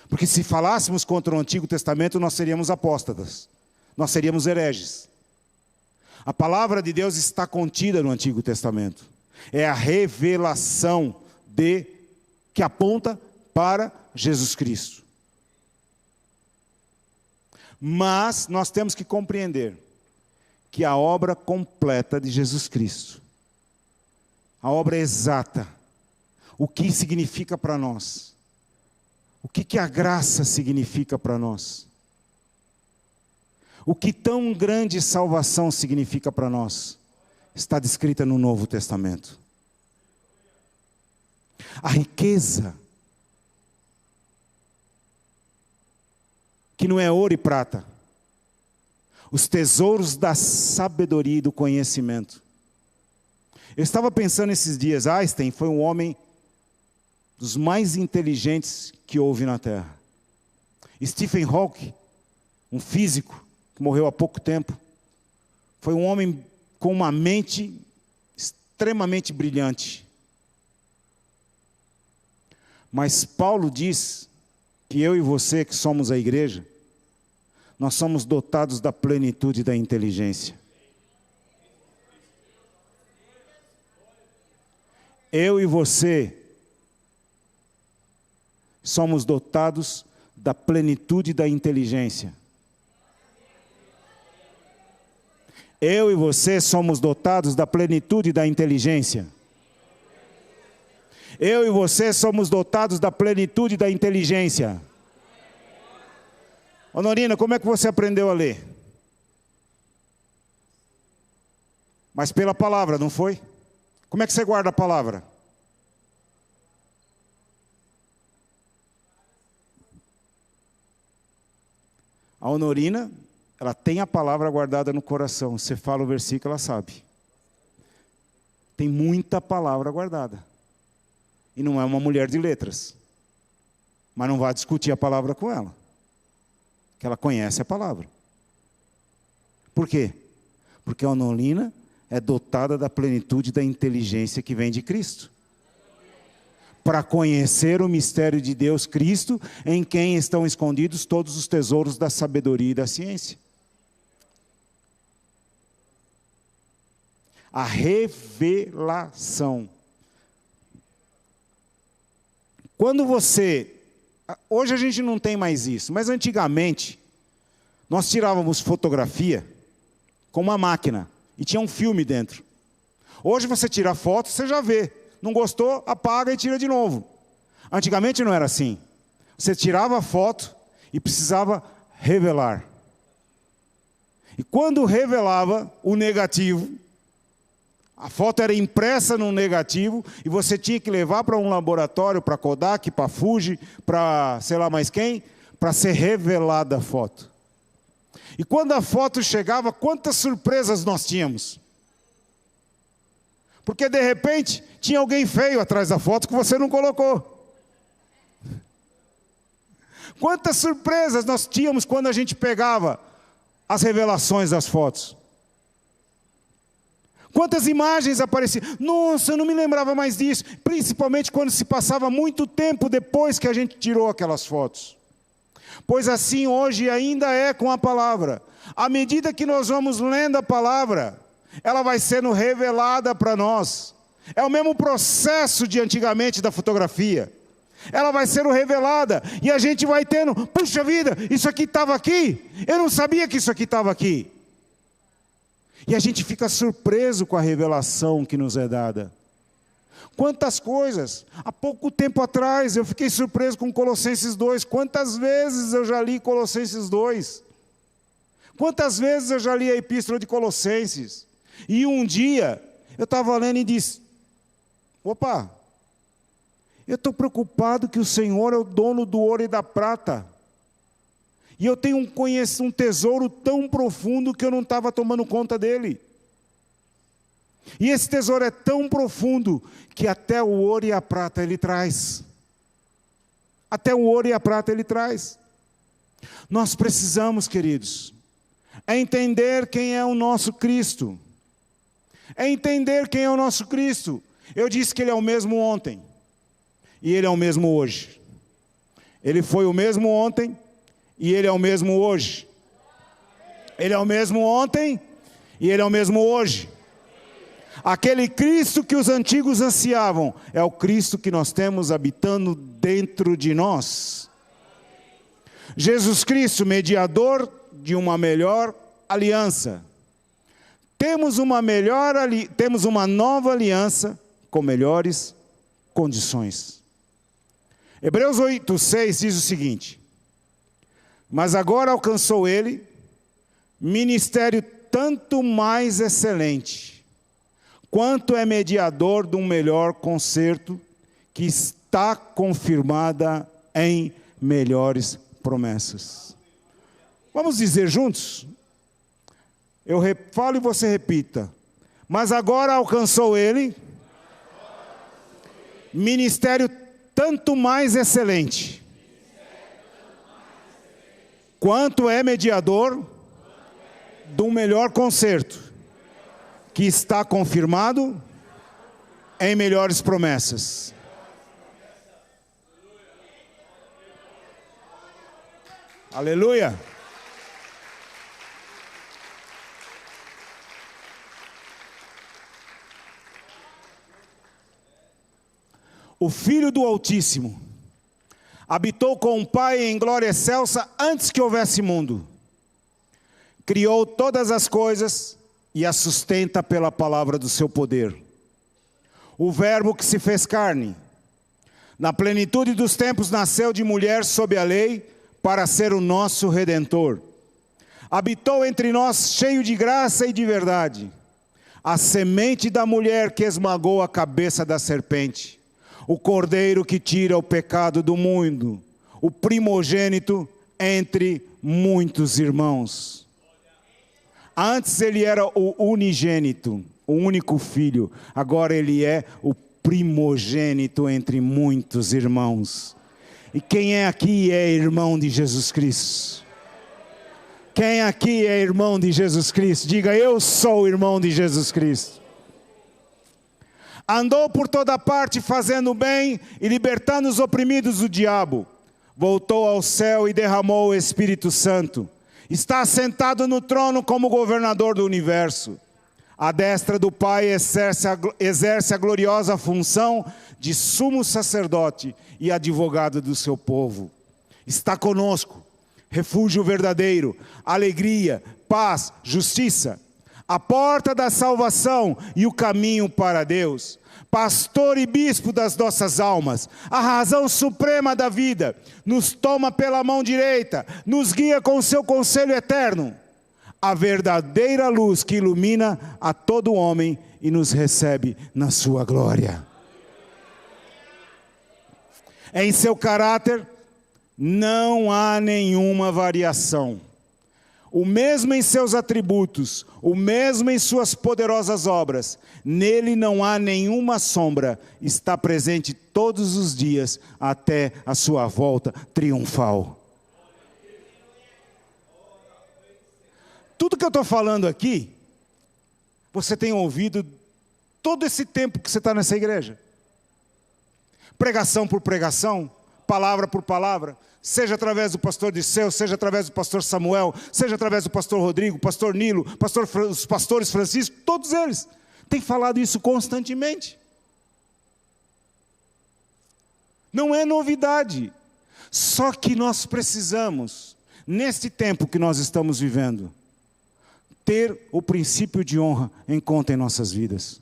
Porque se falássemos contra o Antigo Testamento, nós seríamos apóstatas, nós seríamos hereges. A palavra de Deus está contida no Antigo Testamento. É a revelação que aponta para Jesus Cristo. Mas nós temos que compreender que a obra completa de Jesus Cristo, a obra exata, o que significa para nós, o que a graça significa para nós, o que tão grande salvação significa para nós, está descrita no Novo Testamento. A riqueza, que não é ouro e prata, os tesouros da sabedoria e do conhecimento. Eu estava pensando esses dias, Einstein foi um homem dos mais inteligentes que houve na Terra. Stephen Hawking, um físico que morreu há pouco tempo, foi um homem com uma mente extremamente brilhante. Mas Paulo diz que eu e você, que somos a igreja, nós somos dotados da plenitude da inteligência. Eu e você somos dotados da plenitude da inteligência. Eu e você somos dotados da plenitude da inteligência. Eu e você somos dotados da plenitude da inteligência. Honorina, como é que você aprendeu a ler? Mas pela palavra, não foi? Como é que você guarda a palavra? A Honorina, ela tem a palavra guardada no coração. Você fala o versículo, ela sabe. Tem muita palavra guardada. e não é uma mulher de letras. Mas não vá discutir a palavra com ela, que ela conhece a palavra. Por quê? Porque a Onolina é dotada da plenitude da inteligência que vem de Cristo, para conhecer o mistério de Deus Cristo, em quem estão escondidos todos os tesouros da sabedoria e da ciência. A revelação. Quando você... Hoje a gente não tem mais isso, mas antigamente, nós tirávamos fotografia com uma máquina, e tinha um filme dentro. Hoje você tira a foto, você já vê. Não gostou, apaga e tira de novo. Antigamente não era assim. Você tirava a foto e precisava revelar. E quando revelava o negativo, a foto era impressa num negativo e você tinha que levar para um laboratório, para Kodak, para Fuji, para sei lá mais quem, para ser revelada a foto. E quando a foto chegava, quantas surpresas nós tínhamos. Porque de repente tinha alguém feio atrás da foto que você não colocou. Quantas surpresas nós tínhamos quando a gente pegava as revelações das fotos. Quantas imagens apareciam. Nossa, eu não me lembrava mais disso. Principalmente quando se passava muito tempo depois que a gente tirou aquelas fotos. Pois assim hoje ainda é com a palavra. À medida que nós vamos lendo a palavra, ela vai sendo revelada para nós. É o mesmo processo de antigamente da fotografia. Ela vai sendo revelada e a gente vai tendo, puxa vida, isso aqui estava aqui? Eu não sabia que isso aqui estava aqui. E a gente fica surpreso com a revelação que nos é dada. Quantas coisas, há pouco tempo atrás eu fiquei surpreso com Colossenses 2, quantas vezes eu já li Colossenses 2? Quantas vezes eu já li a epístola de Colossenses? E um dia, eu estava lendo e disse, opa, eu estou preocupado que o Senhor é o dono do ouro e da prata. E eu tenho um tesouro tão profundo que eu não estava tomando conta dele. E esse tesouro é tão profundo que até o ouro e a prata ele traz. Até o ouro e a prata ele traz. Nós precisamos, queridos, entender quem é o nosso Cristo. Entender quem é o nosso Cristo. Eu disse que Ele é o mesmo ontem. E Ele é o mesmo hoje. Ele foi o mesmo ontem e Ele é o mesmo hoje. Ele é o mesmo ontem e Ele é o mesmo hoje. Aquele Cristo que os antigos ansiavam é o Cristo que nós temos habitando dentro de nós. Jesus Cristo, mediador de uma melhor aliança. Temos uma nova aliança com melhores condições. Hebreus 8:6 diz o seguinte: mas agora alcançou ele ministério tanto mais excelente, quanto é mediador de um melhor concerto, que está confirmada em melhores promessas. Vamos dizer juntos? Eu falo e você repita. Mas agora alcançou ele ministério tanto mais excelente, quanto é mediador de um melhor concerto, que está confirmado em melhores promessas. Aleluia! O Filho do Altíssimo habitou com o Pai em glória excelsa antes que houvesse mundo. Criou todas as coisas e as sustenta pela palavra do seu poder. O Verbo que se fez carne, na plenitude dos tempos nasceu de mulher sob a lei, para ser o nosso Redentor. Habitou entre nós cheio de graça e de verdade. A semente da mulher que esmagou a cabeça da serpente. O Cordeiro que tira o pecado do mundo. O primogênito entre muitos irmãos. Antes ele era o unigênito, o único filho. Agora ele é o primogênito entre muitos irmãos. E quem é aqui é irmão de Jesus Cristo? Quem aqui é irmão de Jesus Cristo? Diga, eu sou irmão de Jesus Cristo. Andou por toda parte fazendo bem e libertando os oprimidos do diabo. Voltou ao céu e derramou o Espírito Santo. Está assentado no trono como governador do universo. À destra do Pai exerce a gloriosa função de sumo sacerdote e advogado do seu povo. Está conosco, refúgio verdadeiro, alegria, paz, justiça, a porta da salvação e o caminho para Deus. Pastor e bispo das nossas almas, a razão suprema da vida, nos toma pela mão direita, nos guia com o seu conselho eterno. A verdadeira luz que ilumina a todo homem e nos recebe na sua glória. Em seu caráter não há nenhuma variação. O mesmo em seus atributos, o mesmo em suas poderosas obras. Nele não há nenhuma sombra, está presente todos os dias até a sua volta triunfal. Tudo que eu estou falando aqui, você tem ouvido todo esse tempo que você está nessa igreja. Pregação por pregação, palavra por palavra, seja através do pastor Disseu, seja através do pastor Samuel, seja através do pastor Rodrigo, pastor Nilo, os pastores Francisco, todos eles têm falado isso constantemente. Não é novidade, só que nós precisamos, neste tempo que nós estamos vivendo, ter o princípio de honra em conta em nossas vidas.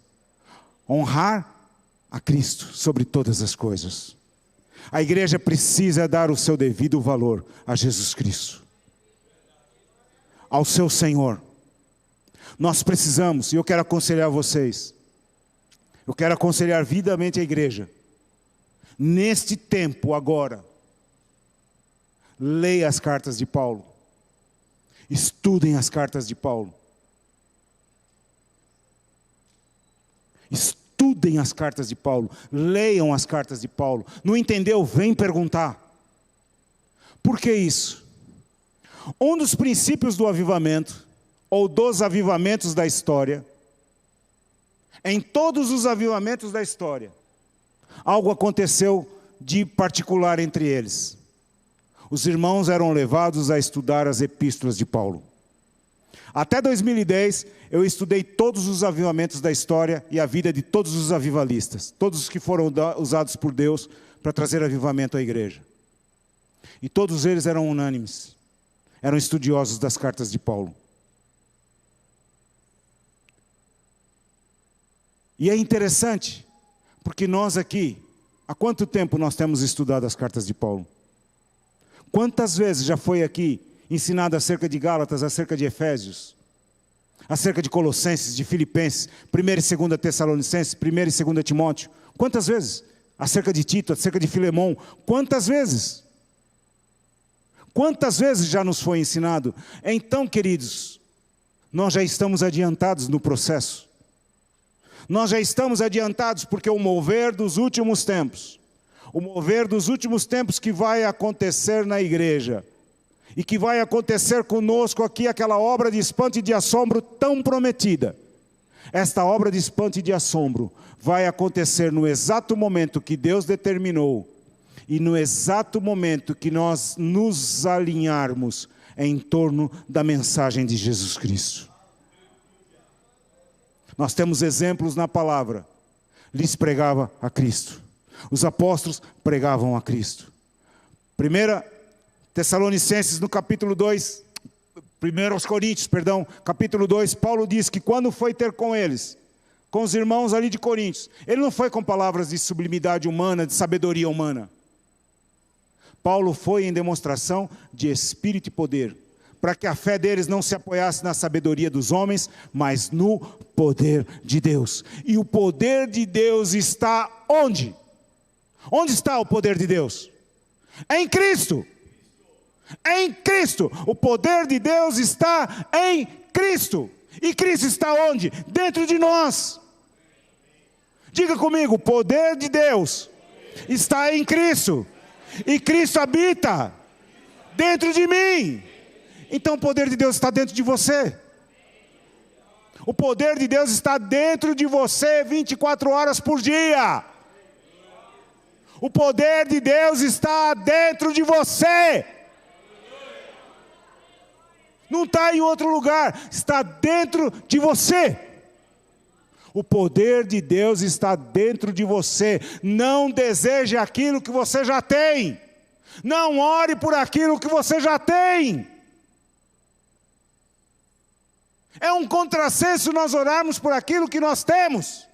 Honrar a Cristo sobre todas as coisas. A igreja precisa dar o seu devido valor a Jesus Cristo, ao seu Senhor. Nós precisamos, e eu quero aconselhar vocês, eu quero aconselhar vividamente a igreja, neste tempo agora, leia as cartas de Paulo, estudem as cartas de Paulo, estudem as cartas de Paulo, leiam as cartas de Paulo. Não entendeu? Vem perguntar. Por que isso? Um dos princípios do avivamento, ou dos avivamentos da história, em todos os avivamentos da história, algo aconteceu de particular entre eles. Os irmãos eram levados a estudar as epístolas de Paulo. Até 2010, eu estudei todos os avivamentos da história e a vida de todos os avivalistas, todos os que foram usados por Deus para trazer avivamento à igreja. E todos eles eram unânimes, eram estudiosos das cartas de Paulo. E é interessante, porque nós aqui, há quanto tempo nós temos estudado as cartas de Paulo? Quantas vezes já foi aqui ensinado acerca de Gálatas, acerca de Efésios, acerca de Colossenses, de Filipenses, 1 e 2 Tessalonicenses, 1 e 2 Timóteo? Quantas vezes? Acerca de Tito, acerca de Filemão, quantas vezes? Quantas vezes já nos foi ensinado? Então, queridos, nós já estamos adiantados no processo. Nós já estamos adiantados porque o mover dos últimos tempos, o mover dos últimos tempos que vai acontecer na igreja, e que vai acontecer conosco aqui, aquela obra de espanto e de assombro tão prometida. Esta obra de espanto e de assombro vai acontecer no exato momento que Deus determinou, e no exato momento que nós nos alinharmos em torno da mensagem de Jesus Cristo. Nós temos exemplos na palavra. Lhes pregava a Cristo. Os apóstolos pregavam a Cristo. 1 Tessalonicenses, no capítulo 2, 1 Coríntios, capítulo 2, Paulo diz que quando foi ter com eles, com os irmãos ali de Coríntios, ele não foi com palavras de sublimidade humana, de sabedoria humana. Paulo foi em demonstração de espírito e poder, para que a fé deles não se apoiasse na sabedoria dos homens, mas no poder de Deus. E o poder de Deus está onde? Onde está o poder de Deus? Em Cristo. Em Cristo. O poder de Deus está em Cristo. E Cristo está onde? Dentro de nós. Diga comigo, o poder de Deus está em Cristo. E Cristo habita dentro de mim. Então o poder de Deus está dentro de você. O poder de Deus está dentro de você 24 horas por dia. O poder de Deus está dentro de você. Não está em outro lugar, está dentro de você. O poder de Deus está dentro de você. Não deseje aquilo que você já tem. Não ore por aquilo que você já tem. É um contrassenso nós orarmos por aquilo que nós temos.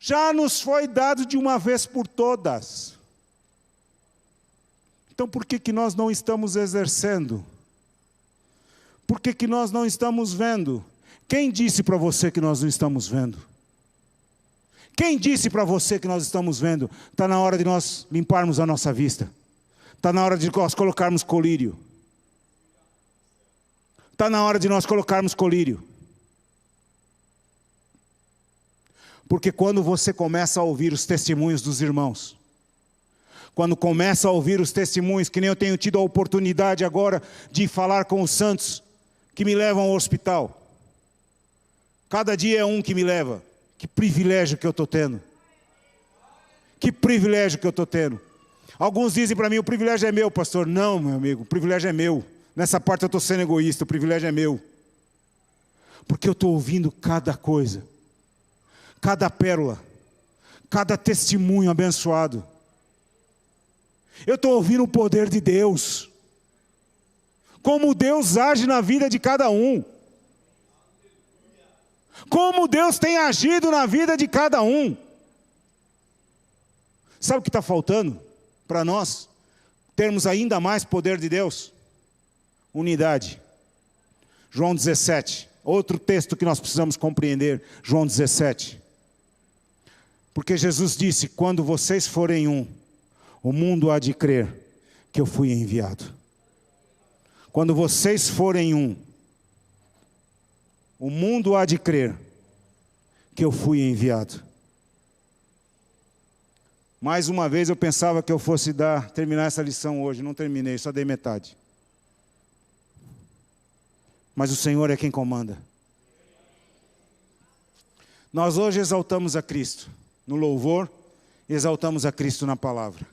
Já nos foi dado de uma vez por todas. Então por que nós não estamos exercendo? Por que nós não estamos vendo? Quem disse para você que nós não estamos vendo? Quem disse para você que nós estamos vendo? Está na hora de nós limparmos a nossa vista. Está na hora de nós colocarmos colírio. Está na hora de nós colocarmos colírio. Porque quando você começa a ouvir os testemunhos dos irmãos, quando começa a ouvir os testemunhos, que nem eu tenho tido a oportunidade agora de falar com os santos, que me levam ao hospital. Cada dia é um que me leva. Que privilégio que eu estou tendo. Que privilégio que eu estou tendo. Alguns dizem para mim, o privilégio é meu, pastor. Não, meu amigo, o privilégio é meu. Nessa parte eu estou sendo egoísta, o privilégio é meu. Porque eu estou ouvindo cada coisa. Cada pérola. Cada testemunho abençoado. Eu estou ouvindo o poder de Deus. Como Deus age na vida de cada um. Como Deus tem agido na vida de cada um. Sabe o que está faltando para nós? Termos ainda mais poder de Deus? Unidade. João 17. Outro texto que nós precisamos compreender. João 17. Porque Jesus disse, quando vocês forem um, o mundo há de crer que eu fui enviado. Quando vocês forem um, o mundo há de crer que eu fui enviado. Mais uma vez eu pensava que eu fosse terminar essa lição hoje. Não terminei, só dei metade. Mas o Senhor é quem comanda. Nós hoje exaltamos a Cristo no louvor, exaltamos a Cristo na palavra.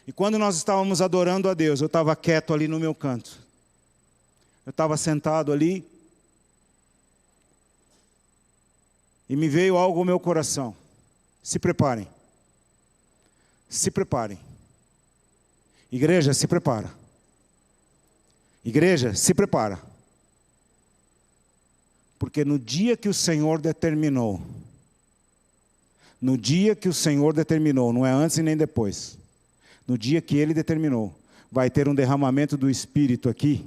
E quando nós estávamos adorando a Deus, eu estava quieto ali no meu canto. Eu estava sentado ali. E me veio algo ao meu coração. Se preparem. Se preparem. Igreja, se prepara. Igreja, se prepara. Porque no dia que o Senhor determinou, no dia que o Senhor determinou, não é antes e nem depois, no dia que Ele determinou, vai ter um derramamento do Espírito aqui,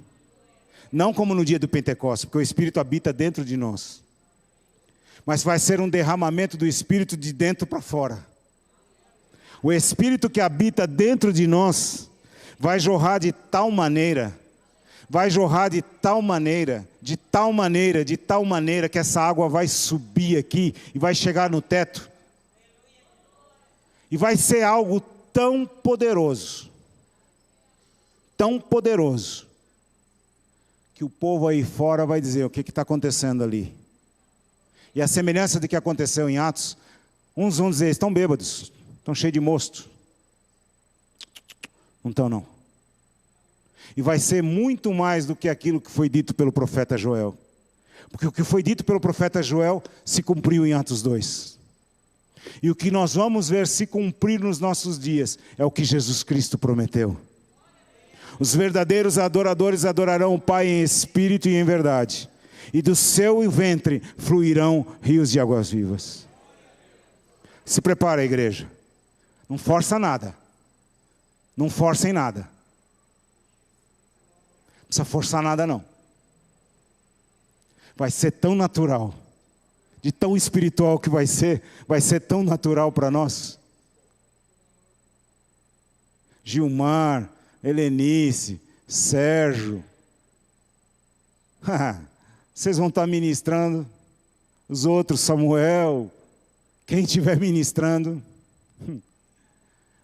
não como no dia do Pentecostes, porque o Espírito habita dentro de nós, mas vai ser um derramamento do Espírito de dentro para fora. O Espírito que habita dentro de nós, vai jorrar de tal maneira, vai jorrar de tal maneira, de tal maneira, de tal maneira, que essa água vai subir aqui, e vai chegar no teto, e vai ser algo tão poderoso, que o povo aí fora vai dizer, o que está acontecendo ali? E a semelhança do que aconteceu em Atos, uns vão dizer, estão bêbados, estão cheios de mosto. Não estão não. E vai ser muito mais do que aquilo que foi dito pelo profeta Joel. Porque o que foi dito pelo profeta Joel se cumpriu em Atos 2. E o que nós vamos ver se cumprir nos nossos dias é o que Jesus Cristo prometeu. Os verdadeiros adoradores adorarão o Pai em espírito e em verdade. E do seu ventre fluirão rios de águas vivas. Se prepara, igreja. Não força nada. Não forcem nada. Não precisa forçar nada não. Vai ser tão natural. De tão espiritual que vai ser tão natural para nós. Gilmar, Helenice, Sérgio, Vocês vão estar ministrando, os outros, Samuel, quem estiver ministrando.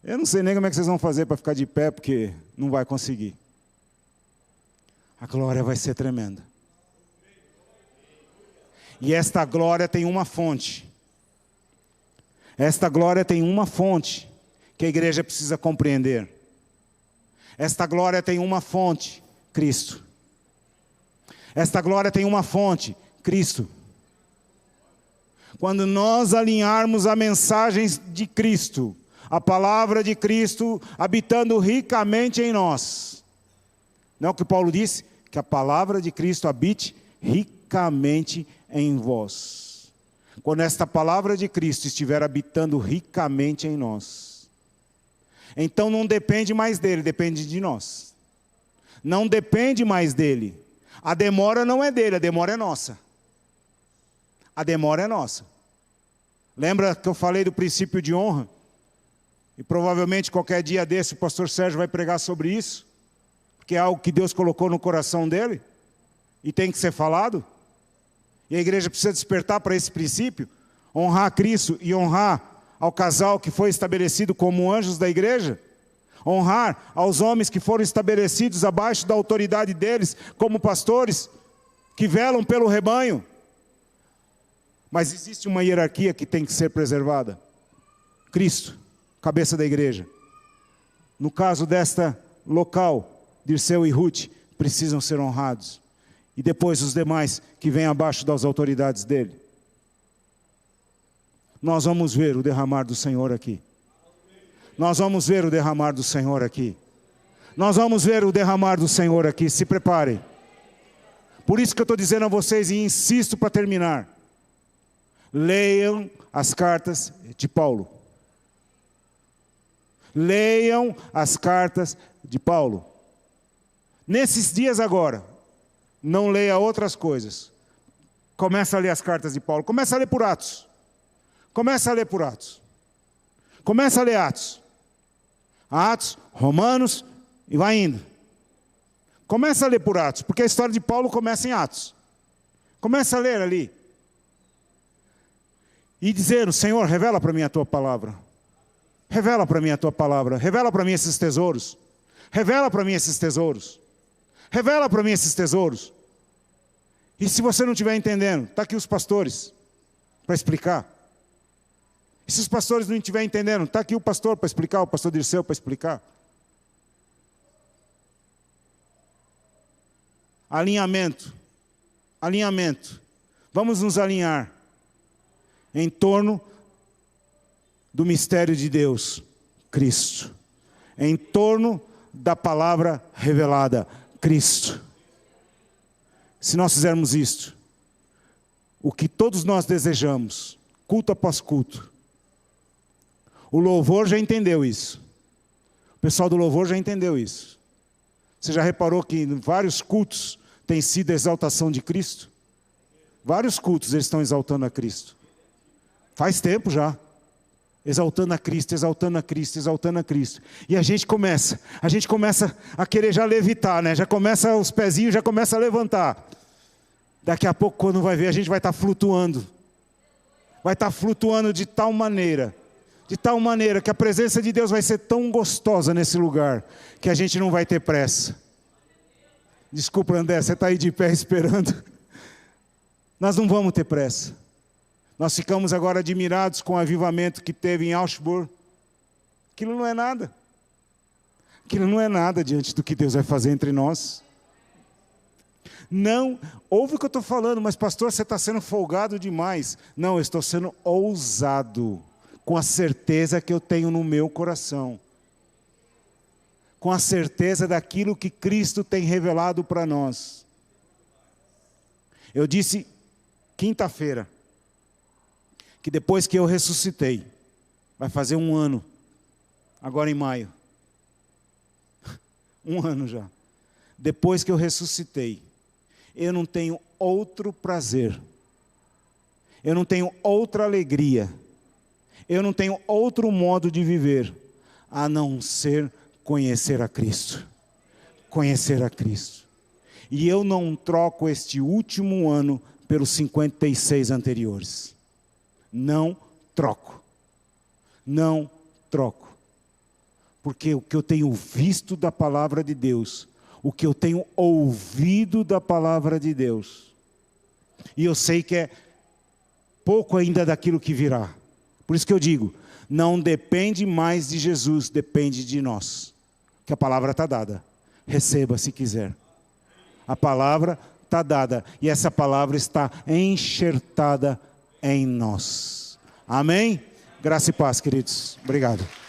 Eu não sei nem como é que vocês vão fazer para ficar de pé, porque não vai conseguir. A glória vai ser tremenda. E esta glória tem uma fonte. Esta glória tem uma fonte que a igreja precisa compreender. Esta glória tem uma fonte, Cristo. Esta glória tem uma fonte, Cristo. Quando nós alinharmos a mensagem de Cristo, a palavra de Cristo habitando ricamente em nós. Não é o que Paulo disse? Que a palavra de Cristo habite ricamente em vós. Quando esta palavra de Cristo estiver habitando ricamente em nós, então não depende mais dele, depende de nós. Não depende mais dele. A demora não é dele, a demora é nossa. A demora é nossa. Lembra que eu falei do princípio de honra? E provavelmente qualquer dia desse o pastor Sérgio vai pregar sobre isso, porque é algo que Deus colocou no coração dele e tem que ser falado. E a igreja precisa despertar para esse princípio, honrar Cristo e honrar ao casal que foi estabelecido como anjos da igreja, honrar aos homens que foram estabelecidos abaixo da autoridade deles como pastores, que velam pelo rebanho. Mas existe uma hierarquia que tem que ser preservada. Cristo, cabeça da igreja. No caso desta local, Dirceu e Ruth, precisam ser honrados. E depois os demais que vêm abaixo das autoridades dele. Nós vamos ver o derramar do Senhor aqui. Nós vamos ver o derramar do Senhor aqui. Nós vamos ver o derramar do Senhor aqui. Se preparem. Por isso que eu estou dizendo a vocês e insisto para terminar. Leiam as cartas de Paulo. Leiam as cartas de Paulo. Nesses dias agora, não leia outras coisas. Começa a ler as cartas de Paulo. Começa a ler por Atos. Começa a ler por Atos. Começa a ler Atos. Atos, Romanos e vai indo. Começa a ler por Atos, porque a história de Paulo começa em Atos. Começa a ler ali. E dizendo, Senhor, revela para mim a tua palavra. Revela para mim a tua palavra. Revela para mim esses tesouros. Revela para mim esses tesouros. Revela para mim esses tesouros. E se você não estiver entendendo, está aqui os pastores para explicar. E se os pastores não estiverem entendendo, está aqui o pastor para explicar, o pastor Dirceu para explicar. Alinhamento. Alinhamento. Vamos nos alinhar em torno do mistério de Deus, Cristo. Em torno da palavra revelada, Cristo. Se nós fizermos isto, o que todos nós desejamos, culto após culto, o louvor já entendeu isso. O pessoal do louvor já entendeu isso. Você já reparou que em vários cultos tem sido a exaltação de Cristo? Vários cultos eles estão exaltando a Cristo. Faz tempo já. Exaltando a Cristo, exaltando a Cristo, exaltando a Cristo. E a gente começa a querer já levitar, né? Já começa os pezinhos, já começa a levantar. Daqui a pouco, quando vai ver, a gente vai estar flutuando. Vai estar flutuando de tal maneira que a presença de Deus vai ser tão gostosa nesse lugar, que a gente não vai ter pressa. Desculpa, André, você está aí de pé esperando. Nós não vamos ter pressa. Nós ficamos agora admirados com o avivamento que teve em Augsburg. Aquilo não é nada. Aquilo não é nada diante do que Deus vai fazer entre nós. Não, ouve o que eu estou falando, mas pastor, você está sendo folgado demais. Não, eu estou sendo ousado, com a certeza que eu tenho no meu coração. Com a certeza daquilo que Cristo tem revelado para nós. Eu disse quinta-feira, que depois que eu ressuscitei, vai fazer 1 ano, agora em maio. 1 ano já. Depois que eu ressuscitei, eu não tenho outro prazer, eu não tenho outra alegria, eu não tenho outro modo de viver, a não ser conhecer a Cristo. Conhecer a Cristo. E eu não troco este último ano pelos 56 anteriores. Não troco. Não troco. Porque o que eu tenho visto da palavra de Deus, o que eu tenho ouvido da palavra de Deus, e eu sei que é pouco ainda daquilo que virá. Por isso que eu digo, não depende mais de Jesus, depende de nós. Que a palavra está dada. Receba se quiser. A palavra está dada. E essa palavra está enxertada em nós. Amém? Graça e paz, queridos. Obrigado.